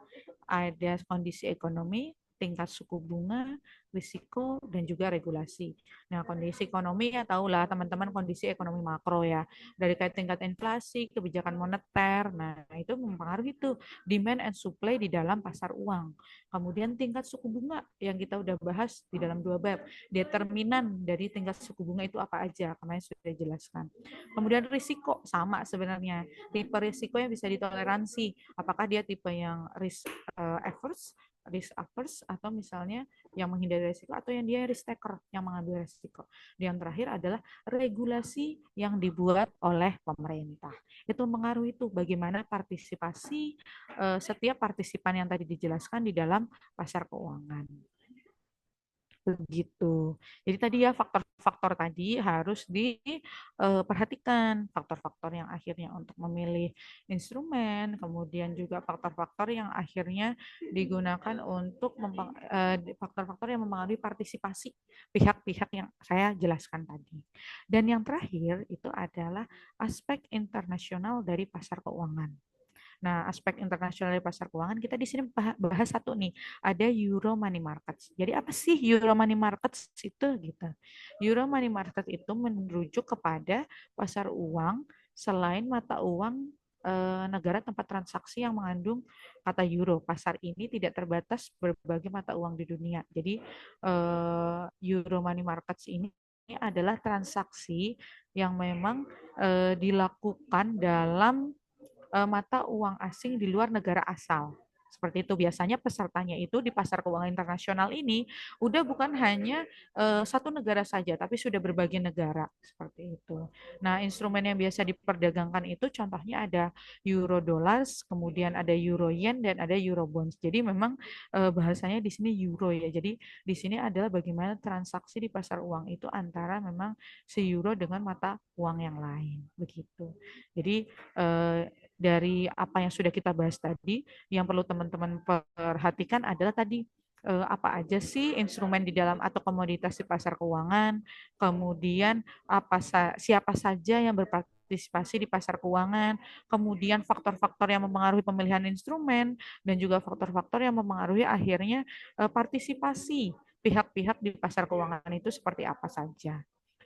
Ada kondisi ekonomi, tingkat suku bunga, risiko, dan juga regulasi. Nah, kondisi ekonomi ya tahulah teman-teman kondisi ekonomi makro ya. Dari kayak tingkat inflasi, kebijakan moneter. Nah, itu mempengaruhi itu demand and supply di dalam pasar uang. Kemudian tingkat suku bunga yang kita udah bahas di dalam 2 bab. Determinan dari tingkat suku bunga itu apa aja, kemarin sudah dijelaskan. Kemudian risiko sama sebenarnya. Tipe risiko yang bisa ditoleransi. Apakah dia tipe yang risk averse atau misalnya yang menghindari risiko atau yang dia risk taker yang mengambil risiko. Yang terakhir adalah regulasi yang dibuat oleh pemerintah. Itu mengaruhi itu bagaimana partisipasi setiap partisipan yang tadi dijelaskan di dalam pasar keuangan. Begitu. Jadi tadi ya faktor-faktor tadi harus diperhatikan. Faktor-faktor yang akhirnya untuk memilih instrumen, kemudian juga faktor-faktor yang akhirnya digunakan untuk faktor-faktor yang mempengaruhi partisipasi pihak-pihak yang saya jelaskan tadi. Dan yang terakhir itu adalah aspek internasional dari pasar keuangan. Nah, aspek internasional dari pasar keuangan kita di sini bahas satu nih, ada Euro Money Markets. Jadi apa sih Euro Money Markets itu gitu? Euro Money Market itu merujuk kepada pasar uang selain mata uang negara tempat transaksi yang mengandung kata euro. Pasar ini tidak terbatas berbagai mata uang di dunia. Jadi Euro Money Markets ini adalah transaksi yang memang dilakukan dalam mata uang asing di luar negara asal. Seperti itu biasanya pesertanya itu di pasar keuangan internasional ini udah bukan hanya satu negara saja, tapi sudah berbagai negara seperti itu. Nah, instrumen yang biasa diperdagangkan itu contohnya ada euro dollars, kemudian ada euro yen dan ada euro bonds. Jadi memang bahasanya di sini euro ya. Jadi di sini adalah bagaimana transaksi di pasar uang itu antara memang si euro dengan mata uang yang lain begitu. Jadi dari apa yang sudah kita bahas tadi, yang perlu teman-teman perhatikan adalah tadi apa aja sih instrumen di dalam atau komoditas di pasar keuangan, kemudian siapa saja yang berpartisipasi di pasar keuangan, kemudian faktor-faktor yang mempengaruhi pemilihan instrumen, dan juga faktor-faktor yang mempengaruhi akhirnya partisipasi pihak-pihak di pasar keuangan itu seperti apa saja.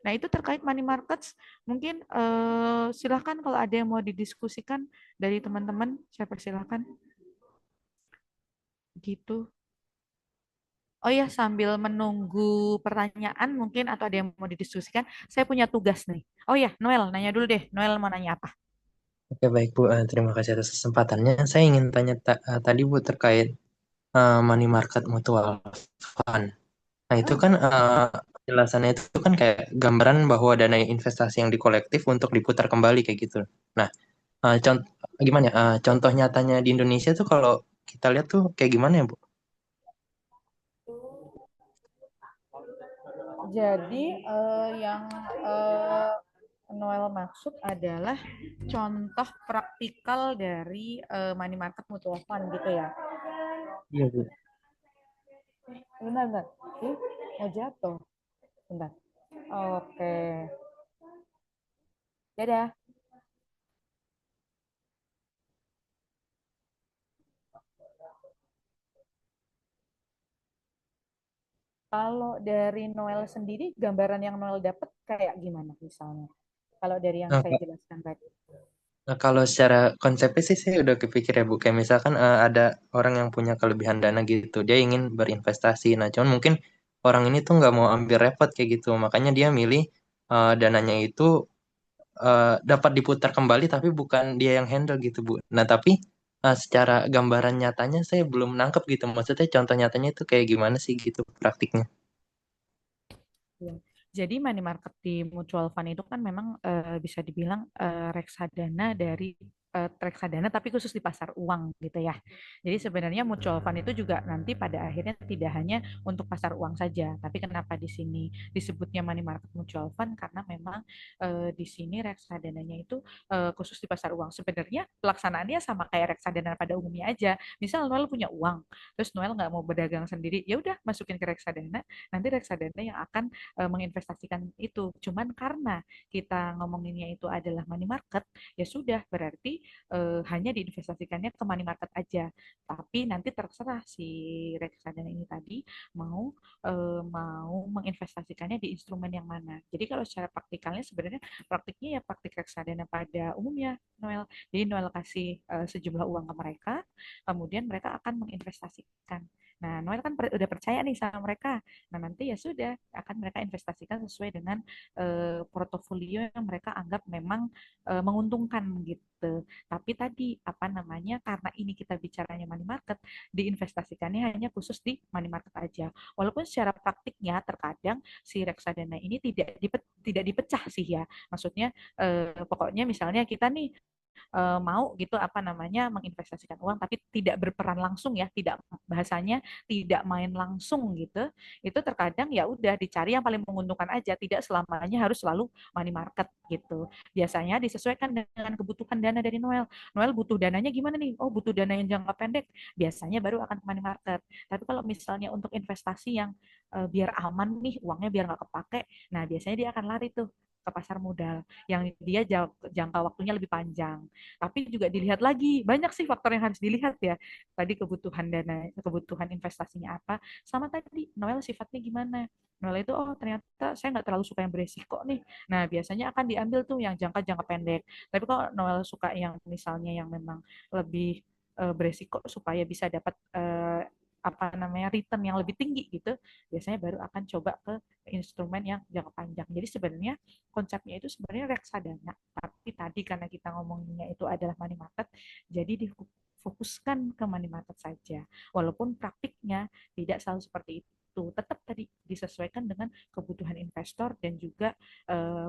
Nah, itu terkait money markets, mungkin silahkan kalau ada yang mau didiskusikan dari teman-teman, saya persilahkan. Gitu. Oh ya, sambil menunggu pertanyaan mungkin atau ada yang mau didiskusikan, saya punya tugas nih. Oh ya, Noel, nanya dulu deh. Noel mau nanya apa? Oke, baik Bu. Terima kasih atas kesempatannya. Saya ingin tanya tadi Bu terkait money market mutual fund. Nah, itu Oh, kan penjelasannya itu kan kayak gambaran bahwa dana investasi yang dikolektif untuk diputar kembali kayak gitu. Nah, contoh gimana ya? Contoh nyatanya di Indonesia tuh kalau kita lihat tuh kayak gimana ya, Bu? jadi yang eh, Noel maksud adalah contoh praktikal dari money market mutual fund gitu ya. Iya, Bu. Bentar, bentar. Mau jatuh. Bentar. Oke. Dadah. Kalau dari Noel sendiri, gambaran yang Noel dapat kayak gimana misalnya? Kalau dari yang Nah, saya jelaskan tadi. Nah, kalau secara konsepnya sih saya udah kepikir ya Bu, kayak misalkan ada orang yang punya kelebihan dana gitu, dia ingin berinvestasi. Nah, cuman mungkin orang ini tuh nggak mau ambil repot kayak gitu, makanya dia milih dananya itu dapat diputar kembali, tapi bukan dia yang handle gitu Bu. Nah, tapi secara gambaran nyatanya saya belum nangkep gitu, maksudnya contoh nyatanya itu kayak gimana sih gitu praktiknya. Ya. Jadi money market di mutual fund itu kan memang bisa dibilang reksadana dari reksadana tapi khusus di pasar uang gitu ya. Jadi sebenarnya mutual fund itu juga nanti pada akhirnya tidak hanya untuk pasar uang saja, tapi kenapa di sini disebutnya money market mutual fund karena memang di sini reksadananya itu khusus di pasar uang. Sebenarnya pelaksanaannya sama kayak reksadana pada umumnya aja. Misal Noel punya uang, terus Noel nggak mau berdagang sendiri, ya udah masukin ke reksadana, nanti reksadana yang akan menginvestasikan itu. Cuman karena kita ngomonginnya itu adalah money market, ya sudah berarti hanya diinvestasikannya ke money market aja. Tapi nanti terserah si reksadana ini tadi mau mau menginvestasikannya di instrumen yang mana. Jadi kalau secara praktikalnya sebenarnya praktiknya ya praktik reksadana pada umumnya, Noel. Jadi Noel kasih sejumlah uang ke mereka, kemudian mereka akan menginvestasikan. Nah, Noel kan udah percaya nih sama mereka. Nah, nanti ya sudah akan mereka investasikan sesuai dengan portofolio yang mereka anggap memang menguntungkan gitu. Tapi tadi apa namanya? Karena ini kita bicaranya money market, diinvestasikannya hanya khusus di money market aja. Walaupun secara praktiknya terkadang si reksadana ini tidak dipecah sih ya. Maksudnya pokoknya misalnya kita nih mau gitu apa namanya menginvestasikan uang tapi tidak berperan langsung ya, tidak bahasanya tidak main langsung gitu. Itu terkadang ya udah dicari yang paling menguntungkan aja, tidak selamanya harus selalu money market gitu. Biasanya disesuaikan dengan kebutuhan dana dari Noel. Noel butuh dananya gimana nih? Oh, butuh dana yang jangka pendek. Biasanya baru akan ke money market. Tapi kalau misalnya untuk investasi yang biar aman nih, uangnya biar nggak kepake, nah biasanya dia akan lari tuh ke pasar modal yang dia jangka waktunya lebih panjang. Tapi juga dilihat lagi, banyak sih faktor yang harus dilihat ya. Tadi kebutuhan dana, kebutuhan investasinya apa, sama tadi Noel sifatnya gimana. Noel itu, oh ternyata saya nggak terlalu suka yang beresiko nih. Nah, biasanya akan diambil tuh yang jangka-jangka pendek. Tapi kalau Noel suka yang misalnya yang memang lebih beresiko supaya bisa dapat apa namanya return yang lebih tinggi gitu, biasanya baru akan coba ke instrumen yang jangka panjang. Jadi sebenarnya konsepnya itu sebenarnya reksadana, tapi tadi karena kita ngomonginnya itu adalah money market, jadi difokuskan ke money market saja. Walaupun praktiknya tidak selalu seperti itu. Tetap tadi disesuaikan dengan kebutuhan investor dan juga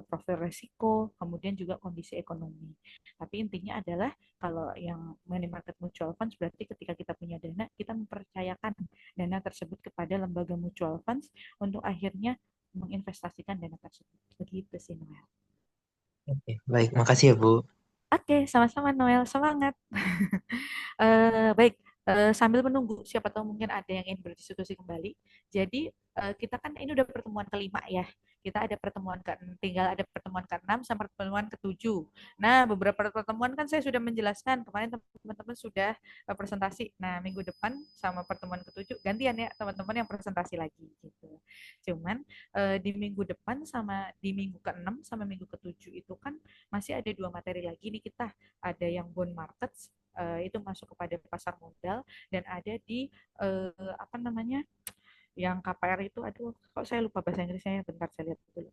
profil resiko, kemudian juga kondisi ekonomi. Tapi intinya adalah kalau yang money market mutual funds berarti ketika kita punya dana, kita mempercayakan dana tersebut kepada lembaga mutual funds untuk akhirnya menginvestasikan dana tersebut. Begitu sih Noel. Oke, baik, makasih ya Bu. Oke, sama-sama Noel, semangat. Baik, sambil menunggu, siapa tahu mungkin ada yang ingin berdiskusi kembali. Jadi kita kan ini udah pertemuan kelima ya. Kita ada pertemuan ke tinggal ada pertemuan ke-6 sama pertemuan ke-7. Nah, beberapa pertemuan kan saya sudah menjelaskan kemarin teman-teman sudah presentasi. Nah, minggu depan sama pertemuan ke-7 gantian ya teman-teman yang presentasi lagi gitu. Cuman di minggu depan sama di minggu ke-6 sama minggu ke-7 itu kan masih ada dua materi lagi nih kita. Ada yang bond markets itu masuk kepada pasar modal dan ada di apa namanya yang KPR itu aduh kok saya lupa bahasa Inggrisnya bentar saya lihat dulu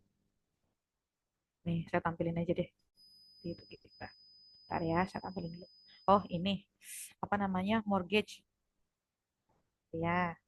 nih saya tampilin aja deh di itu kita bentar ya saya tampilin dulu oh ini apa namanya mortgage ya.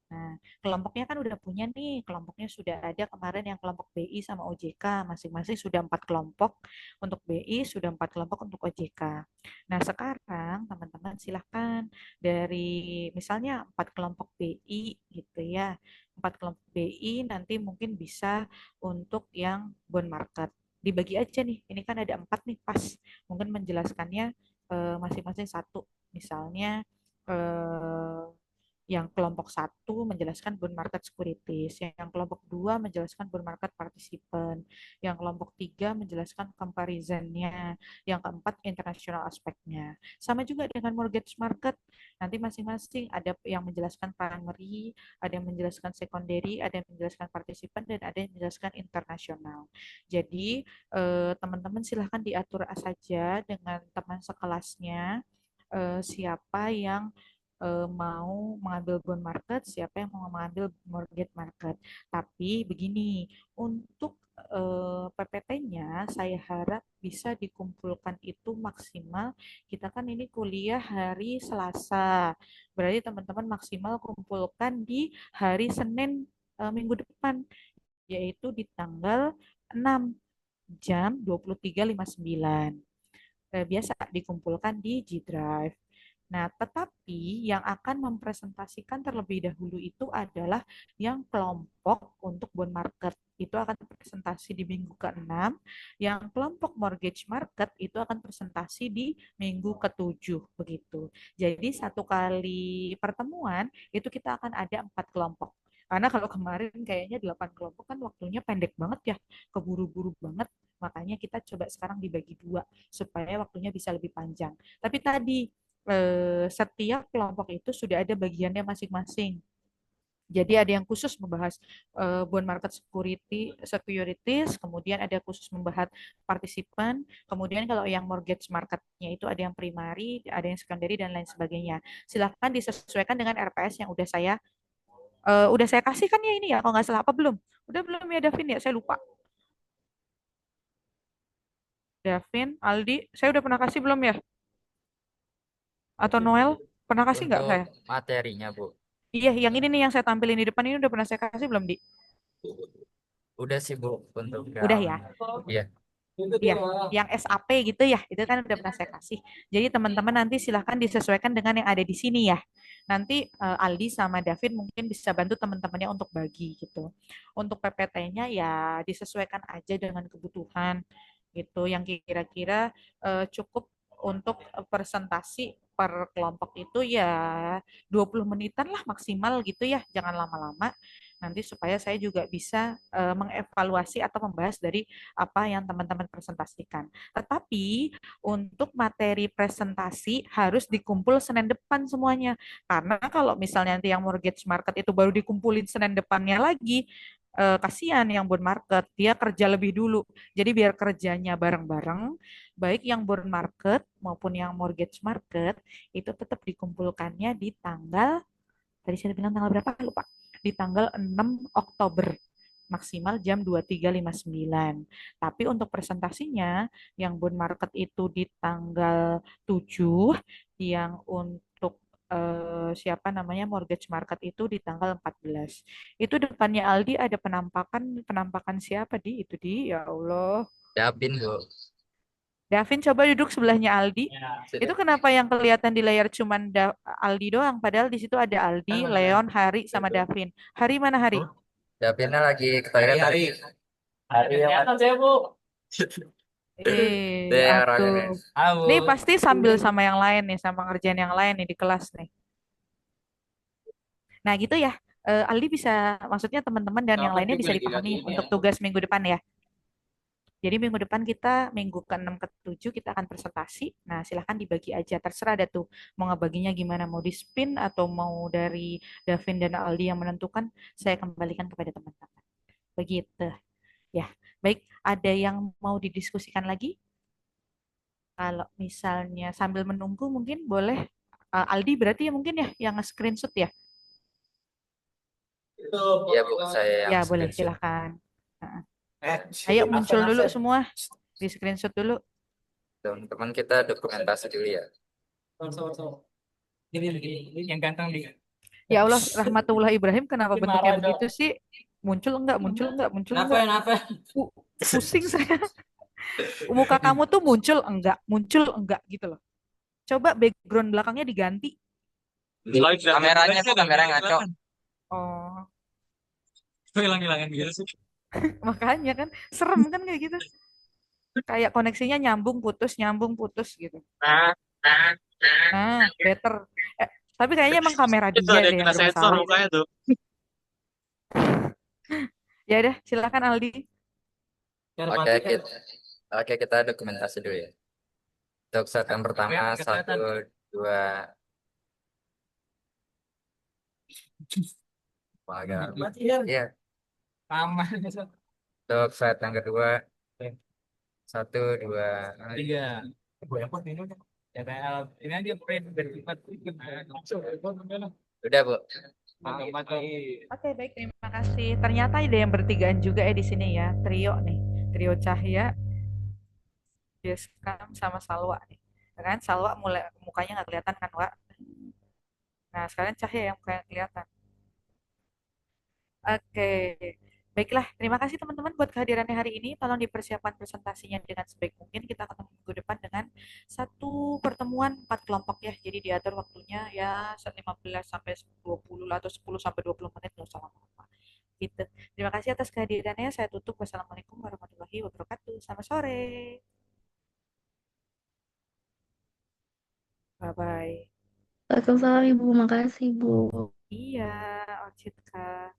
Nah, kelompoknya kan udah punya nih, kelompoknya sudah ada kemarin yang kelompok BI sama OJK, masing-masing sudah 4 kelompok untuk BI, sudah 4 kelompok untuk OJK. Nah, sekarang teman-teman silahkan dari misalnya 4 kelompok BI gitu ya, 4 kelompok BI nanti mungkin bisa untuk yang bond market. Dibagi aja nih, ini kan ada 4 nih pas, mungkin menjelaskannya masing-masing satu, misalnya eh, yang kelompok satu menjelaskan bond market securities, yang kelompok dua menjelaskan bond market participant, yang kelompok tiga menjelaskan comparisonnya, yang keempat international aspeknya. Sama juga dengan mortgage market, nanti masing-masing ada yang menjelaskan primary, ada yang menjelaskan secondary, ada yang menjelaskan participant, dan ada yang menjelaskan internasional. Jadi teman-teman silahkan diatur saja dengan teman sekelasnya siapa yang mau mengambil bond market, siapa yang mau mengambil mortgage market. Tapi begini, untuk PPT-nya saya harap bisa dikumpulkan itu maksimal. Kita kan ini kuliah hari Selasa. Berarti teman-teman maksimal kumpulkan di hari Senin minggu depan. yaitu di tanggal 6 jam 23.59. Biasa dikumpulkan di G Drive. Nah, tetapi yang akan mempresentasikan terlebih dahulu itu adalah yang kelompok untuk bond market. Itu akan presentasi di minggu ke-6. Yang kelompok mortgage market itu akan presentasi di minggu ke-7. Begitu. Jadi satu kali pertemuan itu kita akan ada 4 kelompok. Karena kalau kemarin kayaknya 8 kelompok kan waktunya pendek banget ya, keburu-buru banget. Makanya kita coba sekarang dibagi 2 supaya waktunya bisa lebih panjang. Tapi tadi setiap kelompok itu sudah ada bagiannya masing-masing. Jadi ada yang khusus membahas bond market securities, kemudian ada khusus membahas partisipan, kemudian kalau yang mortgage marketnya itu ada yang primary, ada yang secondary dan lain sebagainya. Silahkan disesuaikan dengan RPS yang udah saya kasih kan ya ini ya, kalau nggak salah apa belum? Udah belum ya Davin ya? Saya lupa. Davin, Aldi, saya udah pernah kasih belum ya? Atau Noel? Pernah kasih nggak Untuk saya? materinya, Bu. Iya, yang ini nih yang saya tampilin di depan ini udah pernah saya kasih belum, Di? Udah sih, Bu, untuk Udah yang ya? iya. Iya, yang SAP gitu ya, itu kan udah pernah saya kasih. Jadi teman-teman nanti silahkan disesuaikan dengan yang ada di sini ya. Nanti Aldi sama David mungkin bisa bantu teman-temannya untuk bagi gitu. Untuk PPT-nya ya disesuaikan aja dengan kebutuhan gitu, yang kira-kira cukup untuk presentasi per kelompok itu ya 20 menitan lah maksimal gitu ya, jangan lama-lama. Nanti supaya saya juga bisa mengevaluasi atau membahas dari apa yang teman-teman presentasikan. Tetapi untuk materi presentasi harus dikumpul Senin depan semuanya. Karena kalau misalnya nanti yang mortgage market itu baru dikumpulin Senin depannya lagi, kasihan yang bond market, dia kerja lebih dulu. Jadi biar kerjanya bareng-bareng, baik yang bond market maupun yang mortgage market itu tetap dikumpulkannya di tanggal, tadi saya bilang tanggal berapa? Lupa. Di tanggal 6 Oktober maksimal jam 23.59. Tapi untuk presentasinya yang bond market itu di tanggal 7, yang untuk siapa namanya mortgage market itu di tanggal 14. Itu depannya Aldi ada penampakan penampakan siapa di itu di ya Allah. Siapin, Bu. Davin coba duduk sebelahnya Aldi. Itu Sudah. kenapa yang kelihatan di layar cuman Aldi doang, padahal di situ ada Aldi, Leon, Hari sama Davin. Hari mana Hari? Siapinnya lagi ke toilet tadi. Hari yang saya, Bu. Itu yang orangnya. Atuh. Nih pasti sambil sama yang lain nih, sama ngerjain yang lain nih di kelas nih. Nah gitu ya. Aldi bisa, maksudnya teman-teman dan yang lainnya bisa dipahami untuk tugas minggu depan ya. Jadi minggu depan kita, minggu ke-6 ke-7 kita akan presentasi. Nah silahkan dibagi aja, terserah ada tuh mau ngebaginya gimana, mau di spin atau mau dari Davin dan Aldi yang menentukan, saya kembalikan kepada teman-teman. Begitu ya. Baik, ada yang mau didiskusikan lagi? Kalau misalnya sambil menunggu mungkin boleh Aldi berarti ya mungkin ya yang screenshot ya. Iya, Bu, saya yang Ya boleh screenshot. silahkan. Nah, ayo muncul dulu semua di screenshot dulu. Teman-teman kita dokumentasi dulu ya. Ini yang ganteng di. Ya Allah, Rahmatullah Ibrahim kenapa bentuknya begitu sih? Muncul enggak, muncul enggak, muncul enggak? Kenapa? Pusing saya. Muka kamu tuh muncul enggak gitu loh. Coba background belakangnya diganti. Kameranya tuh kamera ngaco. Oh, Hilang-hilangan gitu sih. makanya kan serem kan kayak gitu. Kayak koneksinya nyambung putus gitu. Nah, better. Eh, tapi kayaknya emang kamera Itu dia ada deh yang yang kena sensor bermasalah. mukanya tuh. Ya udah, silakan Aldi. Oke, kita dokumentasi dulu ya. Untuk set yang pertama, satu, dua, agak. Iya. Aman. Untuk set yang kedua, satu, dua, Tiga. Ya kayak ini aja print berlipat. udah, Bu. Oke, baik, terima kasih. Ternyata ada yang bertigaan juga ya di sini ya, trio nih. Trio Cahya, Deskam sama Salwa nih. Kan Salwa mulai mukanya nggak kelihatan kan, Wak? Nah, sekarang Cahya yang mukanya kelihatan. Oke. Baiklah, terima kasih teman-teman buat kehadirannya hari ini. Tolong dipersiapkan presentasinya dengan sebaik mungkin. Kita ketemu minggu depan dengan satu pertemuan 4 kelompok ya. Jadi diatur waktunya ya 15 sampai 20 lah, atau 10 sampai 20 menit, nggak usah lama-lama. Gitu. Terima kasih atas kehadirannya. Saya tutup. Wassalamualaikum warahmatullahi wabarakatuh. Selamat sore. Bye-bye. Waalaikumsalam Ibu, makasih Bu. Iya, Orchidka.